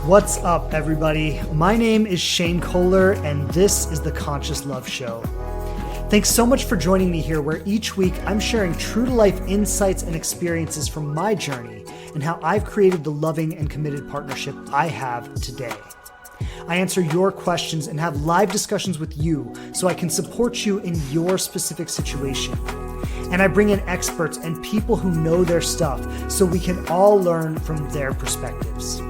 What's up, everybody? My name is Shane Kohler, and this is the Conscious Love Show. Thanks so much for joining me here, where each week I'm sharing true-to-life insights and experiences from my journey and how I've created the loving and committed partnership I have today. I answer your questions and have live discussions with you so I can support you in your specific situation. And I bring in experts and people who know their stuff so we can all learn from their perspectives.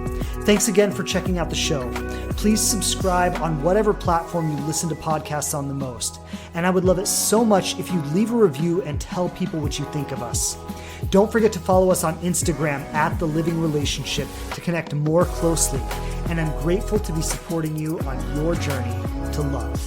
Thanks again for checking out the show. Please subscribe on whatever platform you listen to podcasts on the most. And I would love it so much if you leave a review and tell people what you think of us. Don't forget to follow us on Instagram at The Living Relationship to connect more closely. And I'm grateful to be supporting you on your journey to love.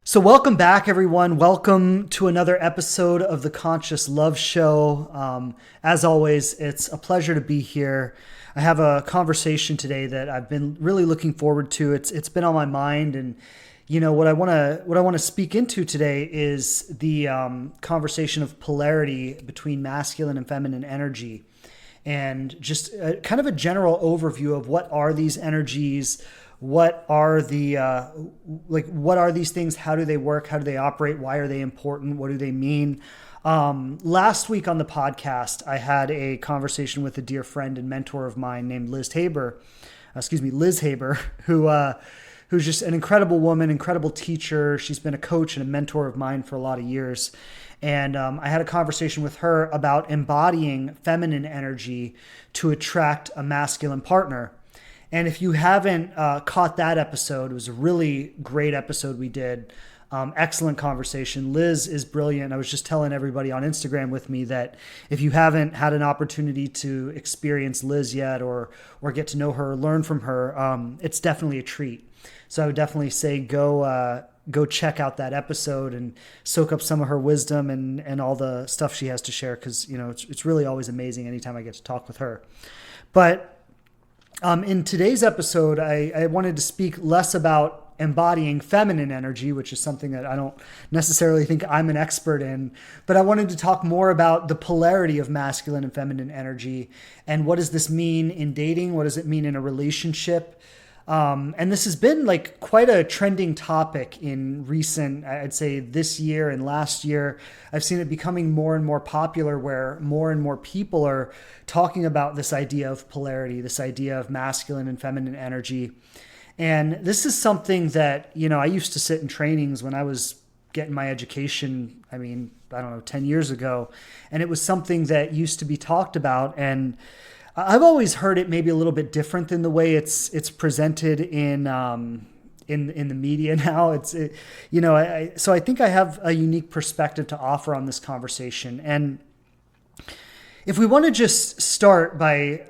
So welcome back, everyone. Welcome to another episode of the Conscious Love Show. As always, it's a pleasure to be here. I have a conversation today that I've been really looking forward to. It's been on my mind, and you know what I want to speak into today is the conversation of polarity between masculine and feminine energy, and just kind of a general overview of what are these energies. What are what are these things? How do they work? How do they operate? Why are they important? What do they mean? Last week on the podcast, I had a conversation with a dear friend and mentor of mine named Liz Haber, who's just an incredible woman, incredible teacher. She's been a coach and a mentor of mine for a lot of years. And I had a conversation with her about embodying feminine energy to attract a masculine partner. And if you haven't caught that episode, it was a really great episode we did. Excellent conversation. Liz is brilliant. I was just telling everybody on Instagram with me that if you haven't had an opportunity to experience Liz yet or get to know her or learn from her, it's definitely a treat. So I would definitely say go check out that episode and soak up some of her wisdom and all the stuff she has to share, because it's really always amazing anytime I get to talk with her. But in today's episode, I wanted to speak less about embodying feminine energy, which is something that I don't necessarily think I'm an expert in, but I wanted to talk more about the polarity of masculine and feminine energy, and what does this mean in dating? What does it mean in a relationship? And this has been like quite a trending topic in recent, I'd say this year and last year. I've seen it becoming more and more popular, where more and more people are talking about this idea of polarity, this idea of masculine and feminine energy. And this is something that, I used to sit in trainings when I was getting my education, 10 years ago. And it was something that used to be talked about. And I've always heard it maybe a little bit different than the way it's presented in the media now. So I think I have a unique perspective to offer on this conversation. And if we want to just start by,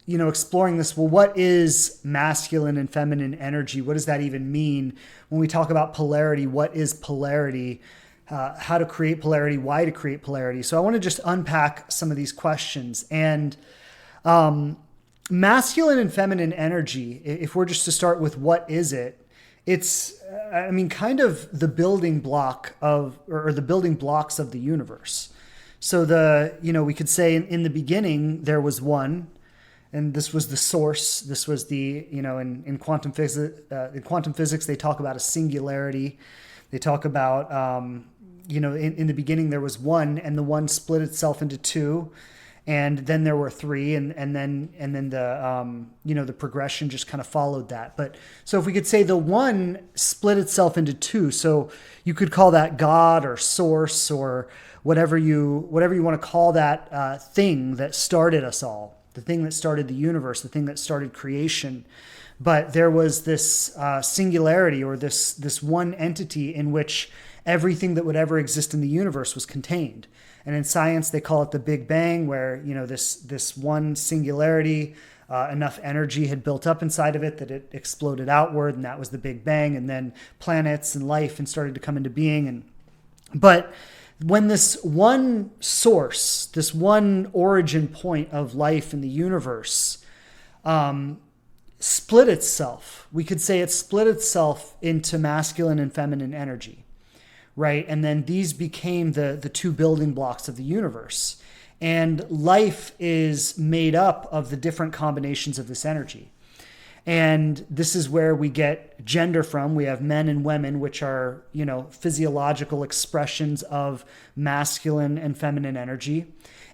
exploring this, well, what is masculine and feminine energy? What does that even mean? When we talk about polarity, what is polarity? How to create polarity, why to create polarity. So I want to just unpack some of these questions. And masculine and feminine energy, if we're just to start with what is it, it's, kind of the building block or the building blocks of the universe. So we could say in the beginning, there was one, and this was the source. This was in quantum physics, they talk about a singularity. They talk about, in the beginning there was one, and the one split itself into two, and then there were three, and then the progression just kind of followed that. But so if we could say the one split itself into two, so you could call that God or source or whatever you want to call that thing that started us all, the thing that started the universe, the thing that started creation. But there was this singularity, or this one entity in which everything that would ever exist in the universe was contained. And in science, they call it the Big Bang, where this one singularity, enough energy had built up inside of it that it exploded outward, and that was the Big Bang. And then planets and life started to come into being. But when this one source, this one origin point of life in the universe, split itself, we could say it split itself into masculine and feminine energy, right? And then these became the two building blocks of the universe. And life is made up of the different combinations of this energy. And this is where we get gender from. We have men and women, which are, physiological expressions of masculine and feminine energy.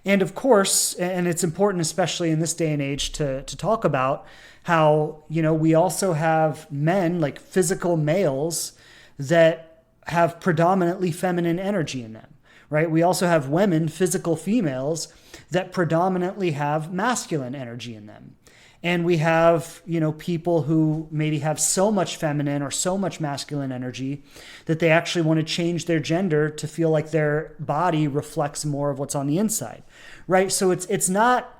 And of course, and it's important, especially in this day and age, to talk about how, we also have men, like physical males, that have predominantly feminine energy in them, right? We also have women, physical females, that predominantly have masculine energy in them. And we have, people who maybe have so much feminine or so much masculine energy that they actually want to change their gender to feel like their body reflects more of what's on the inside, right? So it's not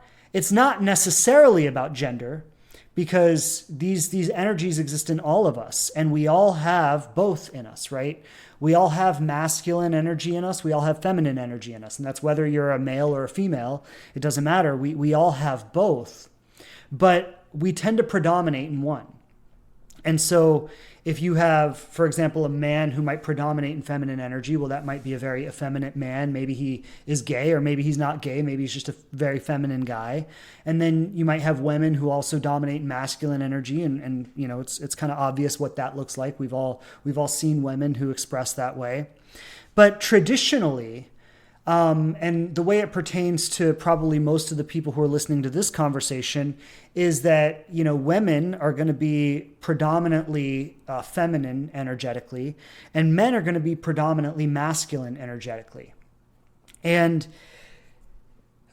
necessarily about gender, because these energies exist in all of us, and we all have both in us, right? We all have masculine energy in us. We all have feminine energy in us. And that's whether you're a male or a female. It doesn't matter. We all have both. But we tend to predominate in one. And so if you have, for example, a man who might predominate in feminine energy, well, that might be a very effeminate man. Maybe he is gay, or maybe he's not gay. Maybe he's just a very feminine guy. And then you might have women who also dominate in masculine energy. And it's kind of obvious what that looks like. We've all seen women who express that way. But traditionally, and the way it pertains to probably most of the people who are listening to this conversation is that, women are going to be predominantly feminine energetically, and men are going to be predominantly masculine energetically. And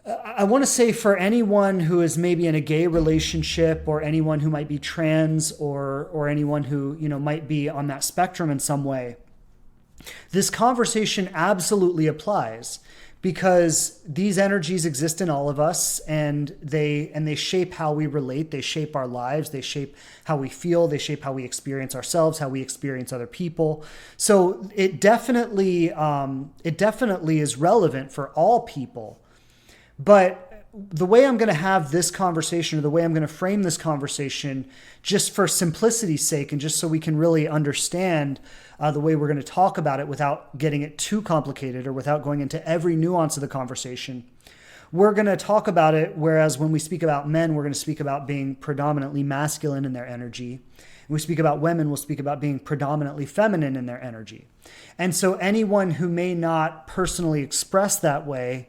I want to say, for anyone who is maybe in a gay relationship, or anyone who might be trans, or anyone who, might be on that spectrum in some way, this conversation absolutely applies, because these energies exist in all of us, and they shape how we relate. They shape our lives. They shape how we feel. They shape how we experience ourselves, how we experience other people. So it definitely is relevant for all people. But the way I'm going to have this conversation, or the way I'm going to frame this conversation, just for simplicity's sake, and just so we can really understand the way we're going to talk about it without getting it too complicated, or without going into every nuance of the conversation, we're going to talk about it. Whereas when we speak about men, we're going to speak about being predominantly masculine in their energy. When we speak about women, we'll speak about being predominantly feminine in their energy. And so anyone who may not personally express that way,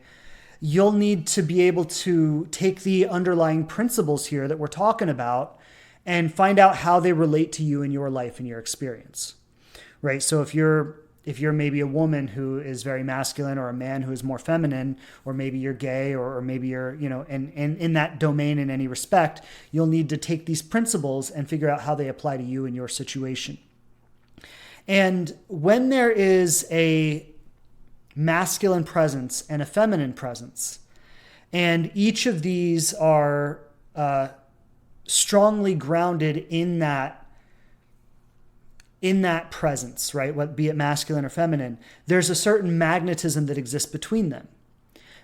you'll need to be able to take the underlying principles here that we're talking about and find out how they relate to you in your life and your experience, right? So if you're maybe a woman who is very masculine, or a man who is more feminine, or maybe you're gay, or maybe you're, in that domain in any respect, you'll need to take these principles and figure out how they apply to you and your situation. And when there is a masculine presence and a feminine presence, and each of these are strongly grounded in that presence, right? Be it masculine or feminine, there's a certain magnetism that exists between them.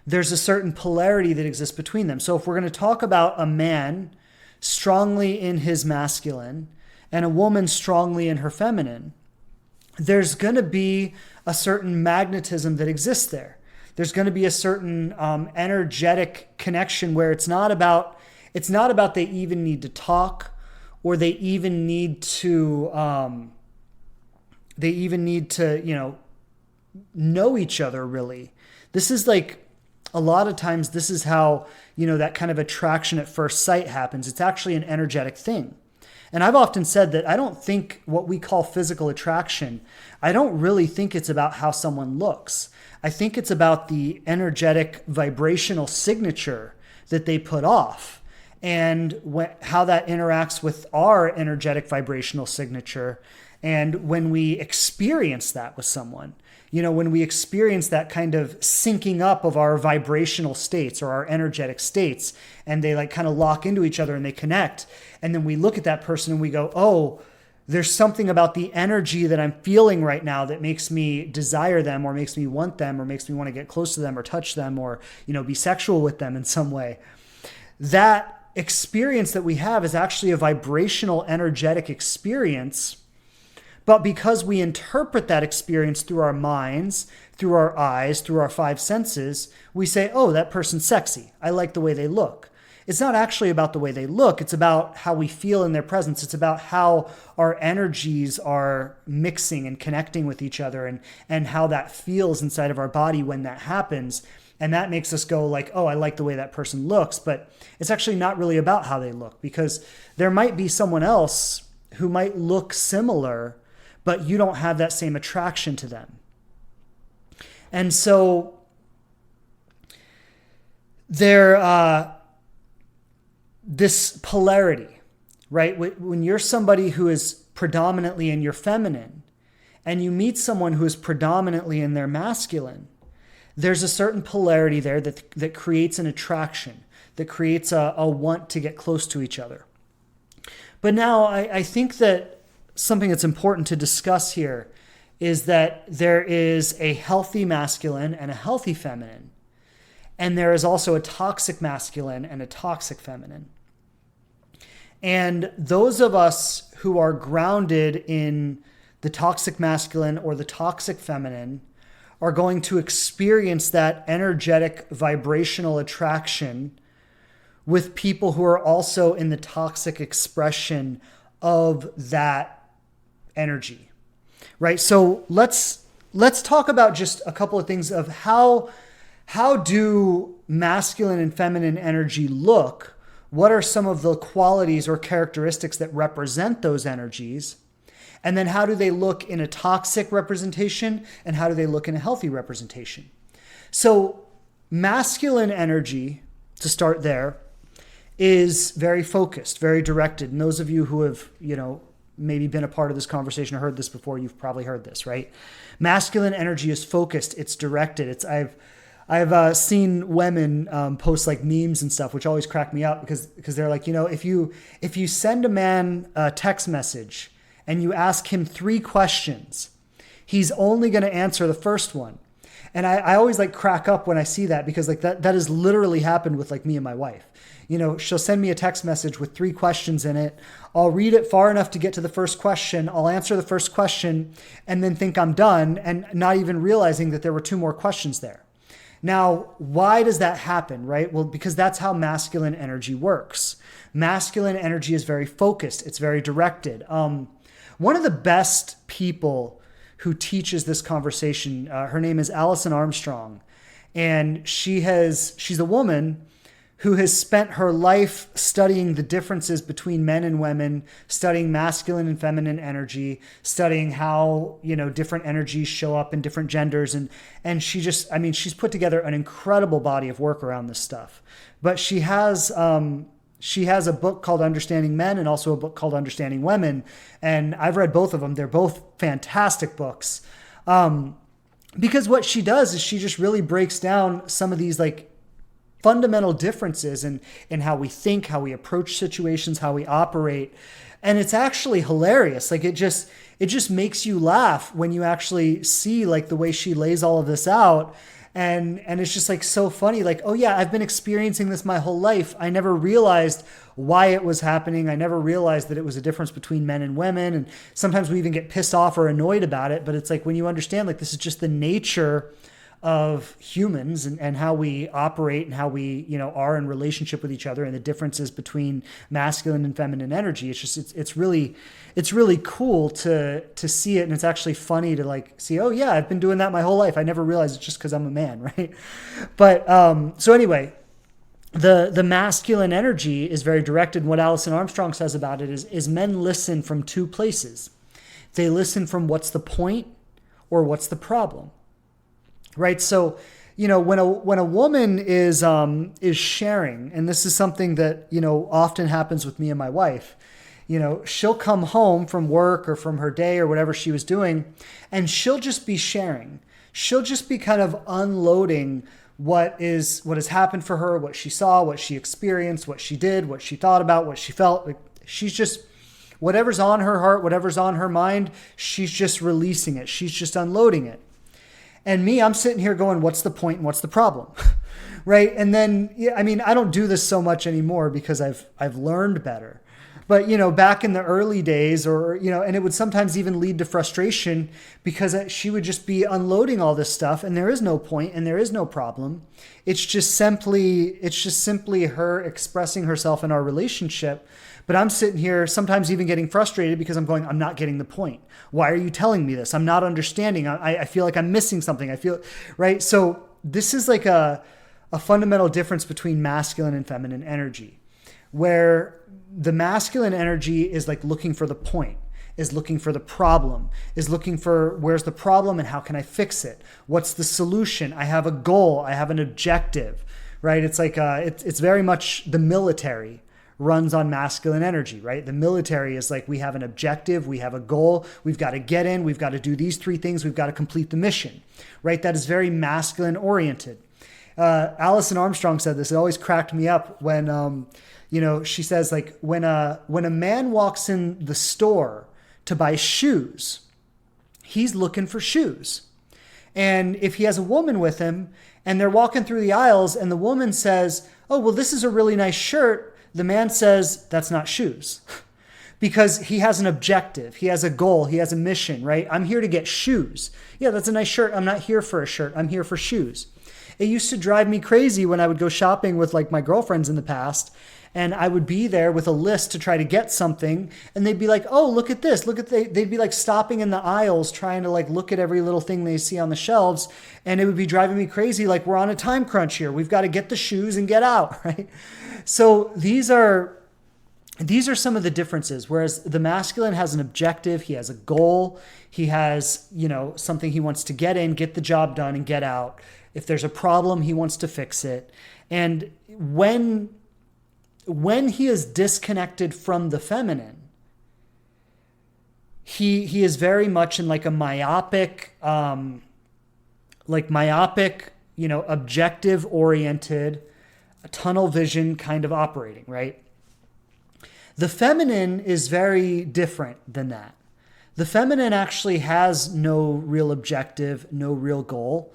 There's a certain polarity that exists between them. So if we're going to talk about a man strongly in his masculine and a woman strongly in her feminine, there's going to be a certain magnetism that exists there. There's going to be a certain energetic connection where it's not about they even need to talk, or they even need to know each other, really. This is like, a lot of times this is how, that kind of attraction at first sight happens. It's actually an energetic thing. And I've often said that I don't think what we call physical attraction, I don't really think it's about how someone looks. I think it's about the energetic vibrational signature that they put off, and how that interacts with our energetic vibrational signature. And when we experience that with someone, when we experience that kind of syncing up of our vibrational states, or our energetic states, and they kind of lock into each other and they connect. And then we look at that person and we go, oh, there's something about the energy that I'm feeling right now that makes me desire them, or makes me want them, or makes me want to get close to them, or touch them, or, be sexual with them in some way. That experience that we have is actually a vibrational, energetic experience. But because we interpret that experience through our minds, through our eyes, through our five senses, we say, oh, that person's sexy. I like the way they look. It's not actually about the way they look. It's about how we feel in their presence. It's about how our energies are mixing and connecting with each other, and how that feels inside of our body when that happens. And that makes us go like, oh, I like the way that person looks. But it's actually not really about how they look, because there might be someone else who might look similar, but you don't have that same attraction to them. And so this polarity, right? When you're somebody who is predominantly in your feminine and you meet someone who is predominantly in their masculine, there's a certain polarity there that creates an attraction, that creates a want to get close to each other. But now I think that something that's important to discuss here is that there is a healthy masculine and a healthy feminine. And there is also a toxic masculine and a toxic feminine. And those of us who are grounded in the toxic masculine or the toxic feminine are going to experience that energetic vibrational attraction with people who are also in the toxic expression of that energy. Right? So let's talk about just a couple of things of how do masculine and feminine energy look? What are some of the qualities or characteristics that represent those energies? And then how do they look in a toxic representation, and how do they look in a healthy representation? So masculine energy, to start there, is very focused, very directed. And those of you who have, maybe been a part of this conversation or heard this before, you've probably heard this, right? Masculine energy is focused, it's directed. I've seen women post like memes and stuff, which always crack me up because they're like, if you send a man a text message and you ask him 3 questions, he's only going to answer the first one. And I always like crack up when I see that, because like that has literally happened with like me and my wife. She'll send me a text message with 3 questions in it. I'll read it far enough to get to the first question. I'll answer the first question and then think I'm done, and not even realizing that there were 2 more questions there. Now, why does that happen, right? Well, because that's how masculine energy works. Masculine energy is very focused. It's very directed. One of the best people who teaches this conversation, her name is Alison Armstrong. And she's a woman who has spent her life studying the differences between men and women, studying masculine and feminine energy, studying how, different energies show up in different genders. And she's put together an incredible body of work around this stuff. But she has a book called Understanding Men and also a book called Understanding Women. And I've read both of them. They're both fantastic books. Because what she does is she just really breaks down some of these like fundamental differences in how we think, how we approach situations, how we operate. And it's actually hilarious. Like it just makes you laugh when you actually see like the way she lays all of this out. And it's just like so funny. Like, oh yeah, I've been experiencing this my whole life. I never realized why it was happening. I never realized that it was a difference between men and women. And sometimes we even get pissed off or annoyed about it. But it's like when you understand, like this is just the nature of humans and how we operate and how we, are in relationship with each other, and the differences between masculine and feminine energy. It's just, it's really cool to see it. And it's actually funny to like see, oh yeah, I've been doing that my whole life. I never realized it's just because I'm a man. Right. But, so anyway, the masculine energy is very directed. And what Alison Armstrong says about it is men listen from 2 places. They listen from what's the point or what's the problem. Right. So, when a woman is sharing, and this is something that, often happens with me and my wife, she'll come home from work or from her day or whatever she was doing, and she'll just be sharing. She'll just be kind of unloading what has happened for her, what she saw, what she experienced, what she did, what she thought about, what she felt. Like she's just, whatever's on her heart, whatever's on her mind, she's just releasing it. She's just unloading it. And me, I'm sitting here going, what's the point and what's the problem? Right. And then, I don't do this so much anymore because I've learned better. But, back in the early days, or, and it would sometimes even lead to frustration because she would just be unloading all this stuff, and there is no point and there is no problem. It's just simply her expressing herself in our relationship. But I'm sitting here sometimes even getting frustrated because I'm not getting the point. Why are you telling me this? I'm not understanding. I feel like I'm missing something. Right? So this is like a fundamental difference between masculine and feminine energy, where the masculine energy is like looking for the point, is looking for the problem, is looking for where's the problem and how can I fix it? What's the solution? I have a goal. I have an objective, right? It's like, it's very much the military runs on masculine energy, right? The military is like, we have an objective, we have a goal, we've got to get in, we've got to do these 3 things, we've got to complete the mission, right? That is very masculine oriented. Alison Armstrong said this. It always cracked me up when, she says, like, when a man walks in the store to buy shoes, he's looking for shoes. And if he has a woman with him and they're walking through the aisles and the woman says, oh, well, this is a really nice shirt, the man says, that's not shoes. Because he has an objective, he has a goal, he has a mission, right? I'm here to get shoes. Yeah, that's a nice shirt. I'm not here for a shirt. I'm here for shoes. It used to drive me crazy when I would go shopping with like my girlfriends in the past, and I would be there with a list to try to get something, and they'd be like, oh, look at this. They'd be like stopping in the aisles trying to like look at every little thing they see on the shelves, and it would be driving me crazy. Like, we're on a time crunch here. We've got to get the shoes and get out, right? So these are some of the differences. Whereas the masculine has an objective, he has a goal, he has, something he wants to get in, get the job done, and get out. If there's a problem, he wants to fix it. And when he is disconnected from the feminine, he is very much in like a myopic, objective oriented, a tunnel vision kind of operating, right? The feminine is very different than that. The feminine actually has no real objective, no real goal.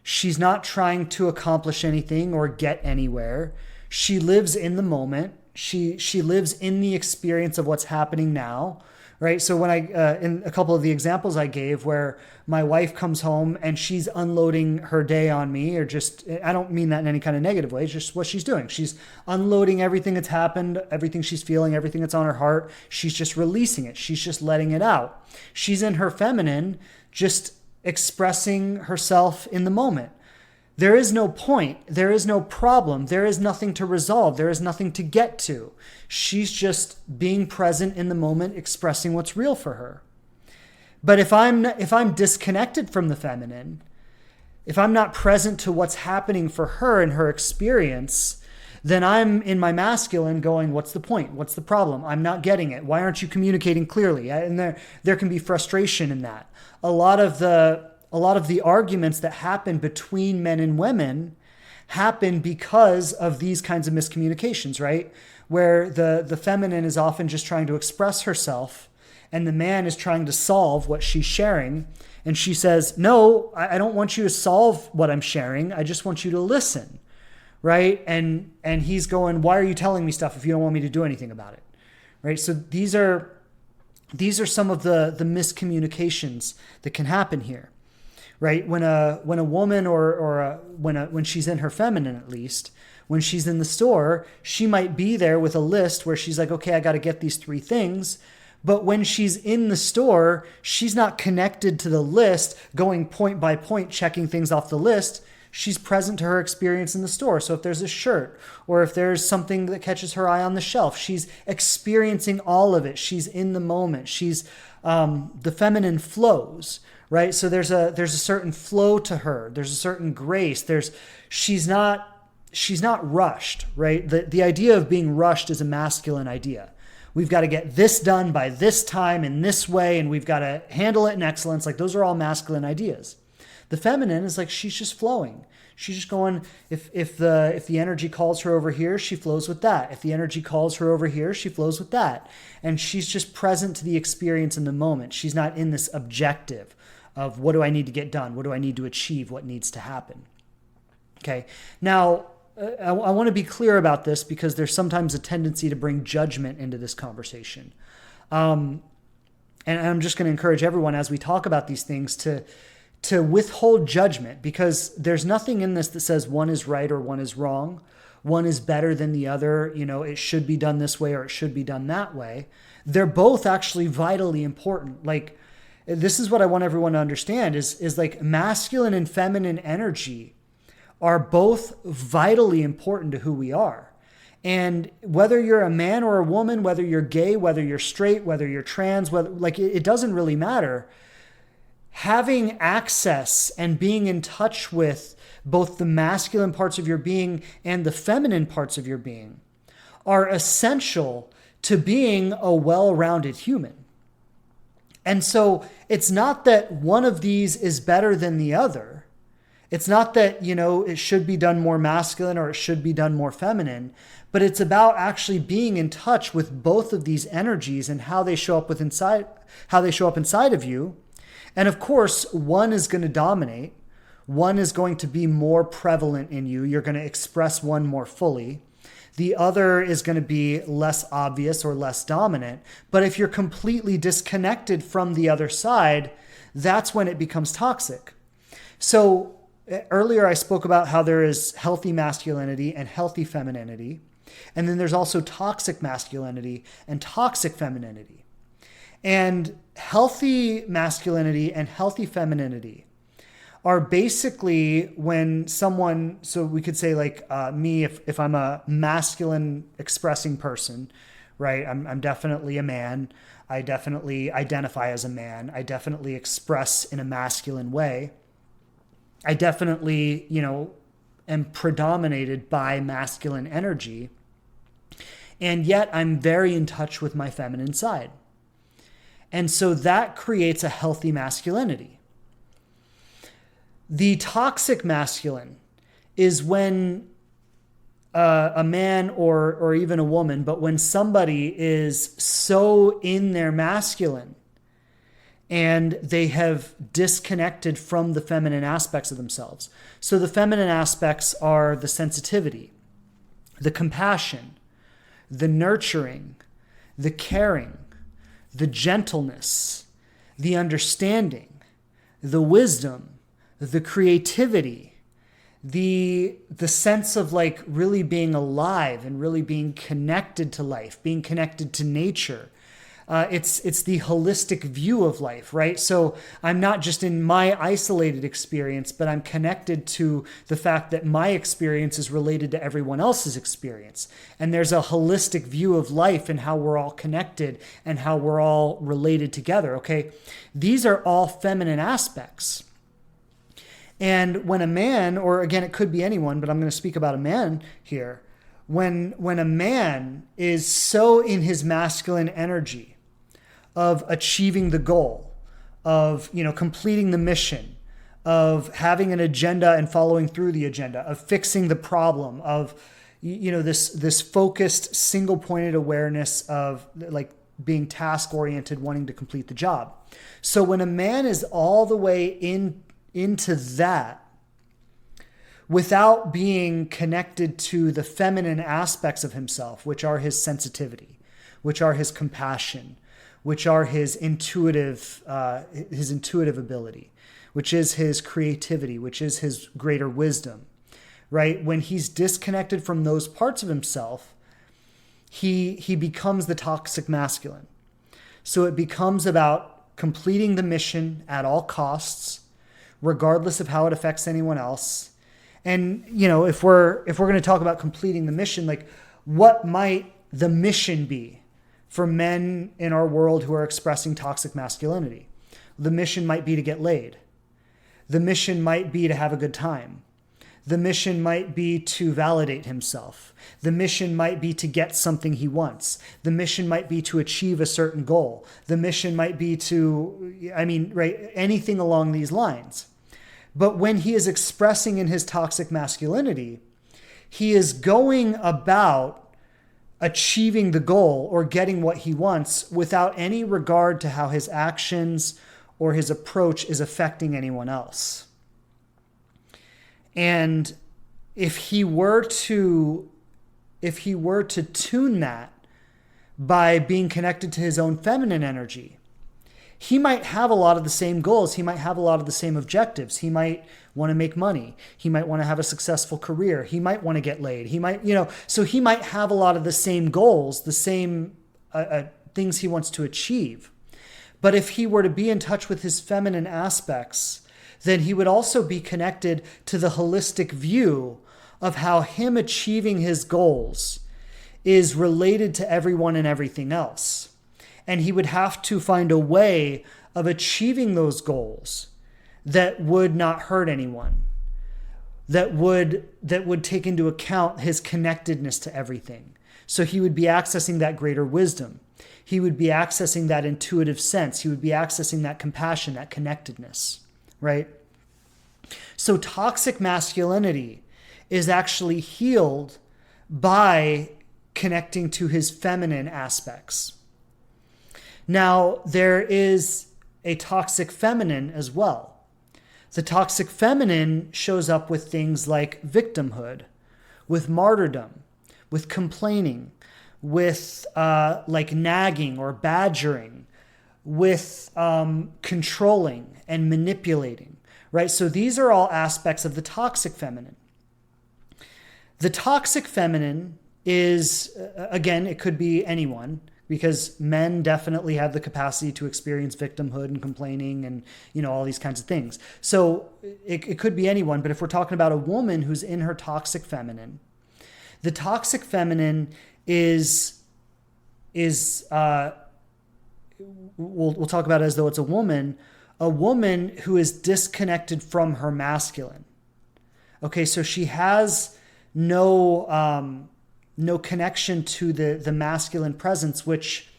She's not trying to accomplish anything or get anywhere. She lives in the moment. She lives in the experience of what's happening now, right? So when in a couple of the examples I gave where my wife comes home and she's unloading her day on me, or just, I don't mean that in any kind of negative way, it's just what she's doing. She's unloading everything that's happened, everything she's feeling, everything that's on her heart. She's just releasing it. She's just letting it out. She's in her feminine, just expressing herself in the moment. There is no point. There is no problem. There is nothing to resolve. There is nothing to get to. She's just being present in the moment, expressing what's real for her. But if I'm disconnected from the feminine, if I'm not present to what's happening for her and her experience, then I'm in my masculine going, what's the point? What's the problem? I'm not getting it. Why aren't you communicating clearly? And there can be frustration in that. A lot of the arguments that happen between men and women happen because of these kinds of miscommunications, right? Where the feminine is often just trying to express herself and the man is trying to solve what she's sharing. And she says, no, I don't want you to solve what I'm sharing. I just want you to listen, right? And he's going, why are you telling me stuff if you don't want me to do anything about it, right? So these are some of the miscommunications that can happen here, right? When a woman when she's in her feminine, at least, when she's in the store, she might be there with a list where she's like, okay, I got to get these 3 things. But when she's in the store, she's not connected to the list, going point by point, checking things off the list. She's present to her experience in the store. So if there's a shirt or if there's something that catches her eye on the shelf, she's experiencing all of it. She's in the moment. She's the feminine flows, right? So there's a certain flow to her. There's a certain grace. She's not rushed, right? The idea of being rushed is a masculine idea. We've got to get this done by this time in this way, and we've got to handle it in excellence. Like, those are all masculine ideas. The feminine is like, she's just flowing. She's just going, if the energy calls her over here, she flows with that. If the energy calls her over here, she flows with that. And she's just present to the experience in the moment. She's not in this objective of, what do I need to get done? What do I need to achieve? What needs to happen? Okay. Now, I want to be clear about this because there's sometimes a tendency to bring judgment into this conversation. And I'm just going to encourage everyone as we talk about these things to withhold judgment, because there's nothing in this that says one is right or one is wrong. One is better than the other. It should be done this way or it should be done that way. They're both actually vitally important. Like, this is what I want everyone to understand is like masculine and feminine energy are both vitally important to who we are. And whether you're a man or a woman, whether you're gay, whether you're straight, whether you're trans, it doesn't really matter. Having access and being in touch with both the masculine parts of your being and the feminine parts of your being are essential to being a well-rounded human. And so it's not that one of these is better than the other. It's not that, it should be done more masculine or it should be done more feminine, but it's about actually being in touch with both of these energies and how they show up inside of you. And of course, one is going to dominate. One is going to be more prevalent in you. You're going to express one more fully. The other is going to be less obvious or less dominant. But if you're completely disconnected from the other side, that's when it becomes toxic. So earlier I spoke about how there is healthy masculinity and healthy femininity. And then there's also toxic masculinity and toxic femininity. And healthy masculinity and healthy femininity are basically when someone, so we could say like me, if I'm a masculine expressing person, right? I'm definitely a man. I definitely identify as a man. I definitely express in a masculine way. I definitely, am predominated by masculine energy. And yet I'm very in touch with my feminine side. And so that creates a healthy masculinity. The toxic masculine is when a man or even a woman, but when somebody is so in their masculine and they have disconnected from the feminine aspects of themselves. So the feminine aspects are the sensitivity, the compassion, the nurturing, the caring, the gentleness, the understanding, the wisdom, the creativity, the sense of like really being alive and really being connected to life, being connected to nature. It's the holistic view of life, right? So I'm not just in my isolated experience, but I'm connected to the fact that my experience is related to everyone else's experience. And there's a holistic view of life and how we're all connected and how we're all related together, okay? These are all feminine aspects. And when a man, or again, it could be anyone, but I'm going to speak about a man here. When a man is so in his masculine energy of achieving the goal, of completing the mission, of having an agenda and following through the agenda, of fixing the problem, of this focused, single-pointed awareness of like being task-oriented, wanting to complete the job. So when a man is all the way into that, without being connected to the feminine aspects of himself, which are his sensitivity, which are his compassion, which are his intuitive ability, which is his creativity, which is his greater wisdom, right? When he's disconnected from those parts of himself, he becomes the toxic masculine. So it becomes about completing the mission at all costs, regardless of how it affects anyone else. And, if we're going to talk about completing the mission, like what might the mission be for men in our world who are expressing toxic masculinity? The mission might be to get laid. The mission might be to have a good time. The mission might be to validate himself. The mission might be to get something he wants. The mission might be to achieve a certain goal. The mission might be to, right, anything along these lines. But when he is expressing in his toxic masculinity, he is going about achieving the goal or getting what he wants without any regard to how his actions or his approach is affecting anyone else. And if he were to tune that by being connected to his own feminine energy, he might have a lot of the same goals. He might have a lot of the same objectives. He might want to make money. He might want to have a successful career. He might want to get laid. He might, so he might have a lot of the same goals, the same things he wants to achieve. But if he were to be in touch with his feminine aspects, then he would also be connected to the holistic view of how him achieving his goals is related to everyone and everything else. And he would have to find a way of achieving those goals that would not hurt anyone, that would take into account his connectedness to everything. So he would be accessing that greater wisdom. He would be accessing that intuitive sense. He would be accessing that compassion, that connectedness, right? So toxic masculinity is actually healed by connecting to his feminine aspects. Now, there is a toxic feminine as well. The toxic feminine shows up with things like victimhood, with martyrdom, with complaining, with like nagging or badgering, with controlling and manipulating, right? So these are all aspects of the toxic feminine. The toxic feminine is, again, it could be anyone, because men definitely have the capacity to experience victimhood and complaining and, all these kinds of things. So it could be anyone, but if we're talking about a woman who's in her toxic feminine, the toxic feminine is we'll talk about it as though it's a woman who is disconnected from her masculine. Okay, so she has no connection to the masculine presence, which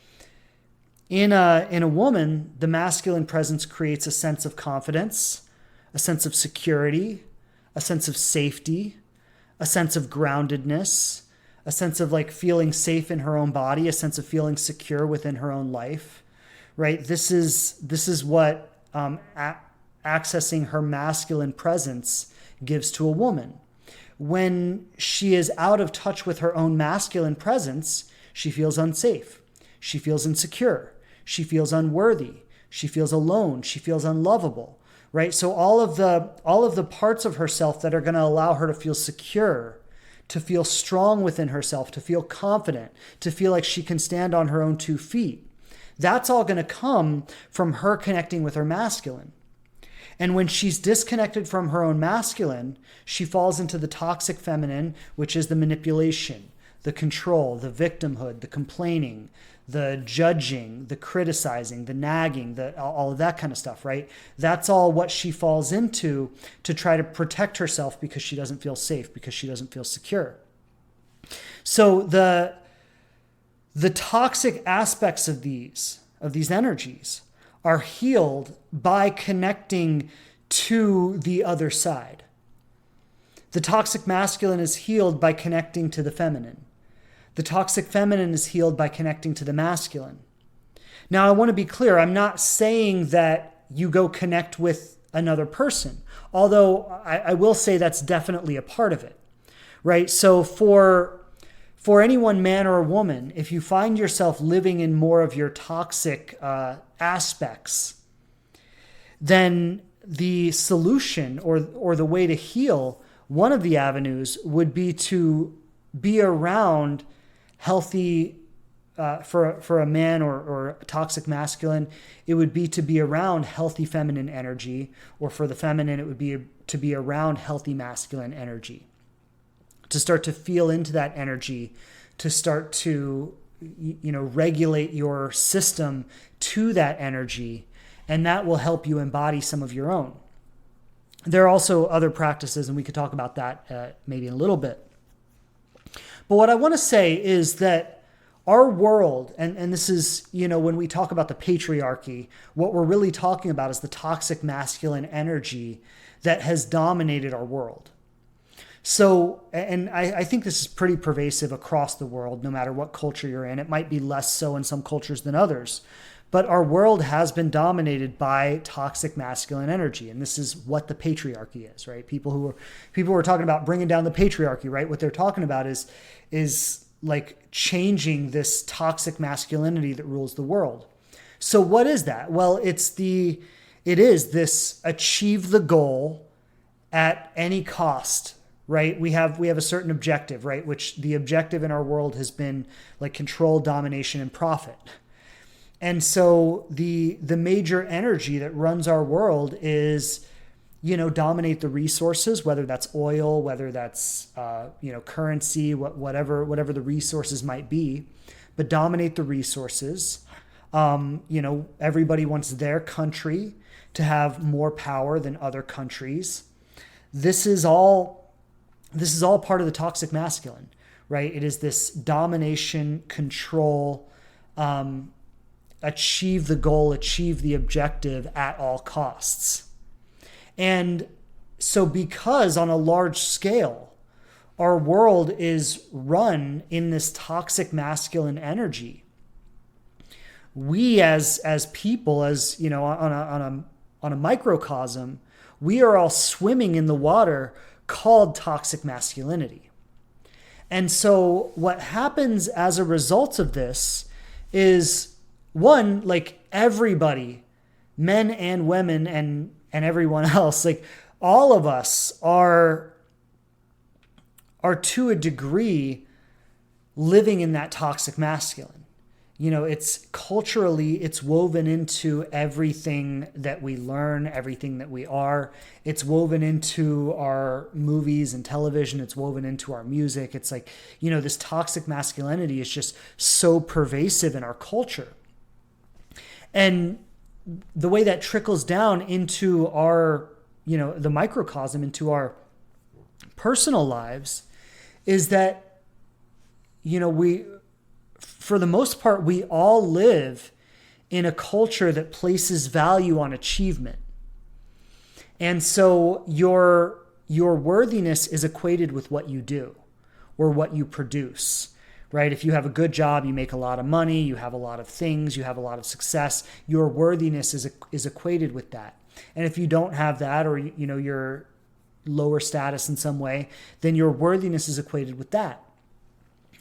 in a woman, the masculine presence creates a sense of confidence, a sense of security, a sense of safety, a sense of groundedness, a sense of like feeling safe in her own body, a sense of feeling secure within her own life, right? This is what accessing her masculine presence gives to a woman. When she is out of touch with her own masculine presence, she feels unsafe. She feels insecure. She feels unworthy. She feels alone. She feels unlovable, right? So all of the parts of herself that are going to allow her to feel secure, to feel strong within herself, to feel confident, to feel like she can stand on her own 2 feet, that's all going to come from her connecting with her masculine. And when she's disconnected from her own masculine, she falls into the toxic feminine, which is the manipulation, the control, the victimhood, the complaining, the judging, the criticizing, the nagging, all of that kind of stuff, right? That's all what she falls into to try to protect herself because she doesn't feel safe, because she doesn't feel secure. So the toxic aspects of these energies are healed by connecting to the other side. The toxic masculine is healed by connecting to the feminine. The toxic feminine is healed by connecting to the masculine. Now, I want to be clear. I'm not saying that you go connect with another person, although I will say that's definitely a part of it, right? So for anyone, man or woman, if you find yourself living in more of your toxic aspects, then the solution or the way to heal, one of the avenues would be to be around healthy, for a man or a toxic masculine, it would be to be around healthy feminine energy, or for the feminine, it would be to be around healthy masculine energy. To start to feel into that energy, to start to, regulate your system to that energy, and that will help you embody some of your own. There are also other practices, and we could talk about that maybe in a little bit. But what I want to say is that our world, and this is, when we talk about the patriarchy, what we're really talking about is the toxic masculine energy that has dominated our world. So, and I think this is pretty pervasive across the world, no matter what culture you're in. It might be less so in some cultures than others. But our world has been dominated by toxic masculine energy. And this is what the patriarchy is, right? People who are talking about bringing down the patriarchy, right? What they're talking about is like changing this toxic masculinity that rules the world. So what is that? Well, it is this achieve the goal at any cost, right? We have a certain objective, right? Which the objective in our world has been like control, domination, and profit. And so the major energy that runs our world is, dominate the resources, whether that's oil, whether that's, currency, whatever the resources might be, but dominate the resources. Everybody wants their country to have more power than other countries. This is all part of the toxic masculine, right? It is this domination, control, achieve the goal, achieve the objective at all costs. And so because on a large scale, our world is run in this toxic masculine energy, we as people, as on a microcosm, we are all swimming in the water called toxic masculinity. And so what happens as a result of this is, one, like everybody, men and women and everyone else, like all of us are to a degree living in that toxic masculine. It's culturally, it's woven into everything that we learn, everything that we are. It's woven into our movies and television. It's woven into our music. It's like, this toxic masculinity is just so pervasive in our culture. And the way that trickles down into our, the microcosm, into our personal lives is that, for the most part, we all live in a culture that places value on achievement. And so your worthiness is equated with what you do or what you produce, right? If you have a good job, you make a lot of money, you have a lot of things, you have a lot of success, your worthiness is equated with that. And if you don't have that, or, you're lower status in some way, then your worthiness is equated with that.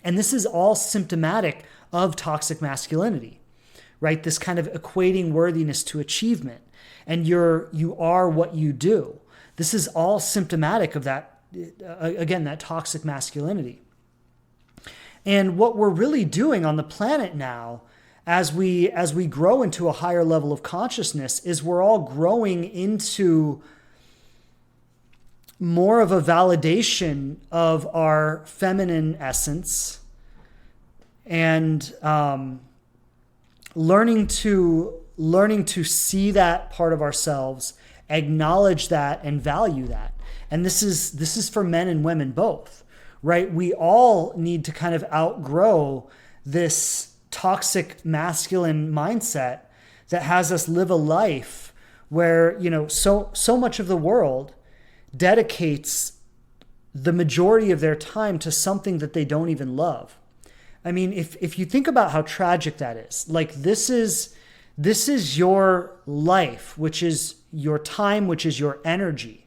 And this is all symptomatic of toxic masculinity, right? This kind of equating worthiness to achievement. And you are what you do. This is all symptomatic of that, again, that toxic masculinity. And what we're really doing on the planet now, as we grow into a higher level of consciousness, is we're all growing into more of a validation of our feminine essence and learning to see that part of ourselves, acknowledge that, and value that. And this is for men and women both, right? We all need to kind of outgrow this toxic masculine mindset that has us live a life where, so much of the world dedicates the majority of their time to something that they don't even love. I mean, if you think about how tragic that is, like this is your life, which is your time, which is your energy,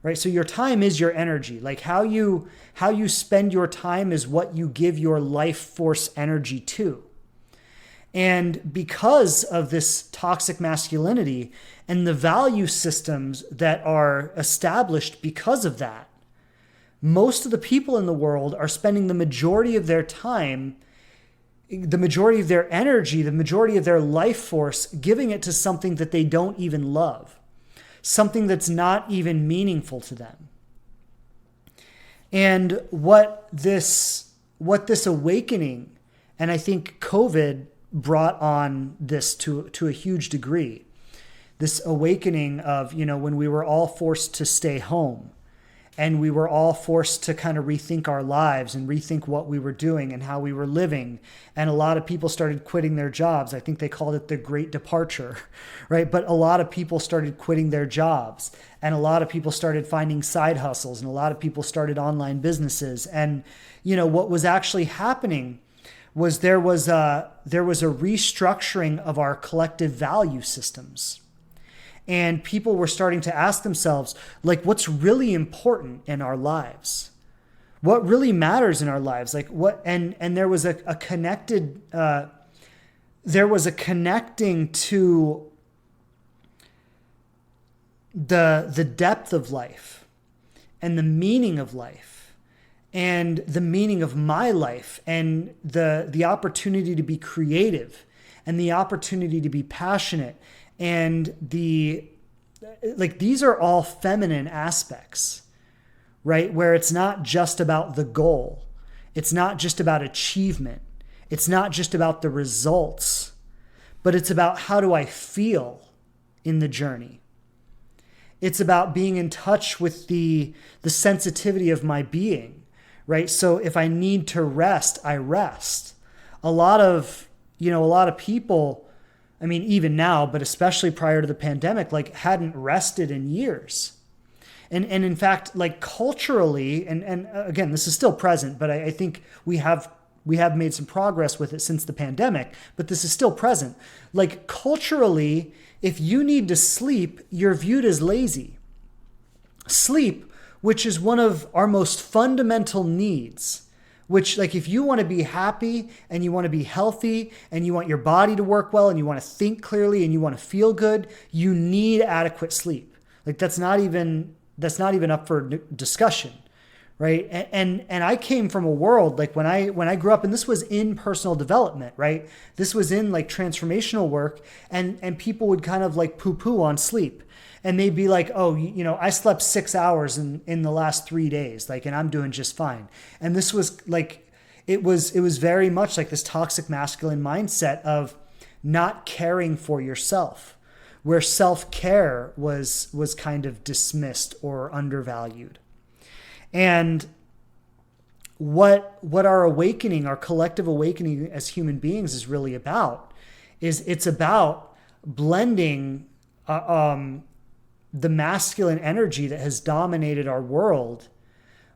right? So your time is your energy. Like how you spend your time is what you give your life force energy to. And because of this toxic masculinity and the value systems that are established because of that, most of the people in the world are spending the majority of their time, the majority of their energy, the majority of their life force, giving it to something that they don't even love, something that's not even meaningful to them. And what this awakening, and I think COVID brought on this to a huge degree, this awakening of, when we were all forced to stay home and we were all forced to kind of rethink our lives and rethink what we were doing and how we were living. And a lot of people started quitting their jobs. I think they called it the Great Departure, right? But a lot of people started quitting their jobs, and a lot of people started finding side hustles, and a lot of people started online businesses. And, what was actually happening was there was a restructuring of our collective value systems. And people were starting to ask themselves, like, what's really important in our lives? What really matters in our lives? Like what, and there was a connected, there was a connecting to the depth of life and the meaning of life and the meaning of my life and the opportunity to be creative and the opportunity to be passionate and these are all feminine aspects, right? Where it's not just about the goal. It's not just about achievement. It's not just about the results, but it's about how do I feel in the journey. It's about being in touch with the sensitivity of my being, right? So if I need to rest, I rest. A lot of people, I mean, even now, but especially prior to the pandemic, like hadn't rested in years. And in fact, like culturally, and again, this is still present, but I think we have made some progress with it since the pandemic, but this is still present. Like culturally, if you need to sleep, you're viewed as lazy. Sleep, which is one of our most fundamental needs, which like if you want to be happy and you want to be healthy and you want your body to work well and you want to think clearly and you want to feel good, you need adequate sleep. Like that's not even up for discussion, right? And I came from a world like when I grew up, and this was in personal development, right? This was in like transformational work, and people would kind of like poo-poo on sleep. And they'd be like, oh, I slept 6 hours in the last 3 days, like, and I'm doing just fine. And this was like, it was very much like this toxic masculine mindset of not caring for yourself, where self-care was kind of dismissed or undervalued. And what our awakening, our collective awakening as human beings is really about, is it's about blending the masculine energy that has dominated our world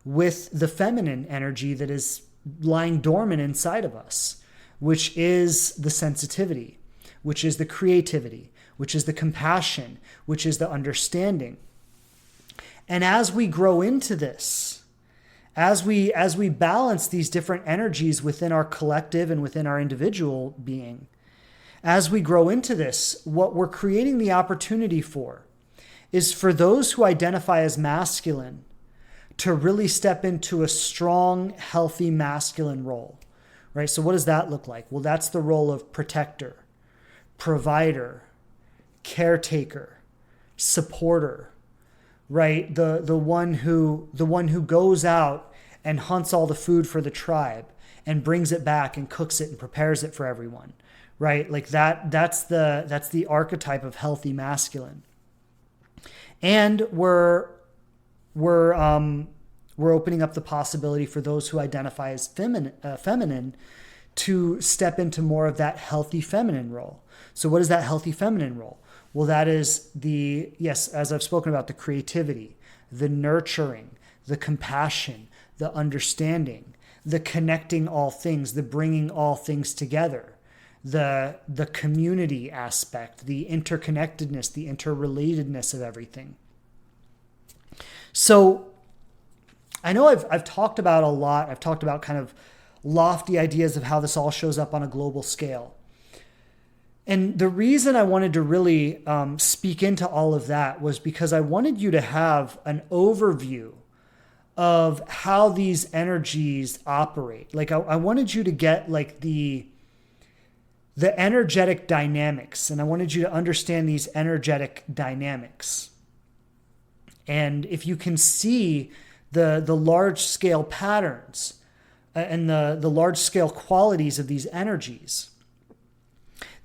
with the feminine energy that is lying dormant inside of us, which is the sensitivity, which is the creativity, which is the compassion, which is the understanding. And as we grow into this, as we balance these different energies within our collective and within our individual being, as we grow into this, what we're creating the opportunity for is for those who identify as masculine to really step into a strong, healthy masculine role, right? So what does that look like? Well, that's the role of protector, provider, caretaker, supporter, right? The one who goes out and hunts all the food for the tribe and brings it back and cooks it and prepares it for everyone, right? Like that's the archetype of healthy masculine. And we're opening up the possibility for those who identify as feminine to step into more of that healthy feminine role. So what is that healthy feminine role? Well, that is as I've spoken about, the creativity, the nurturing, the compassion, the understanding, the connecting all things, the bringing all things together, the community aspect, the interconnectedness, the interrelatedness of everything. So I know I've talked about a lot. I've talked about kind of lofty ideas of how this all shows up on a global scale. And the reason I wanted to really speak into all of that was because I wanted you to have an overview of how these energies operate. Like I wanted you to get like the energetic dynamics, and I wanted you to understand these energetic dynamics. And if you can see the large scale patterns and the large scale qualities of these energies,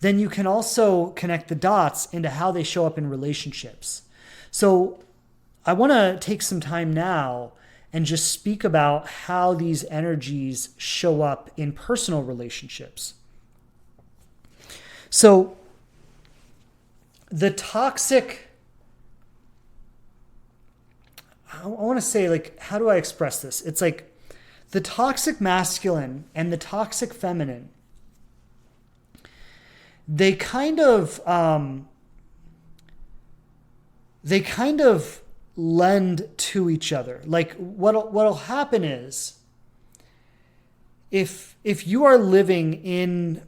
then you can also connect the dots into how they show up in relationships. So I want to take some time now and just speak about how these energies show up in personal relationships. So the toxic, I want to say, like, how do I express this? It's like the toxic masculine and the toxic feminine, they kind of lend to each other. Like what'll happen is, if you are living in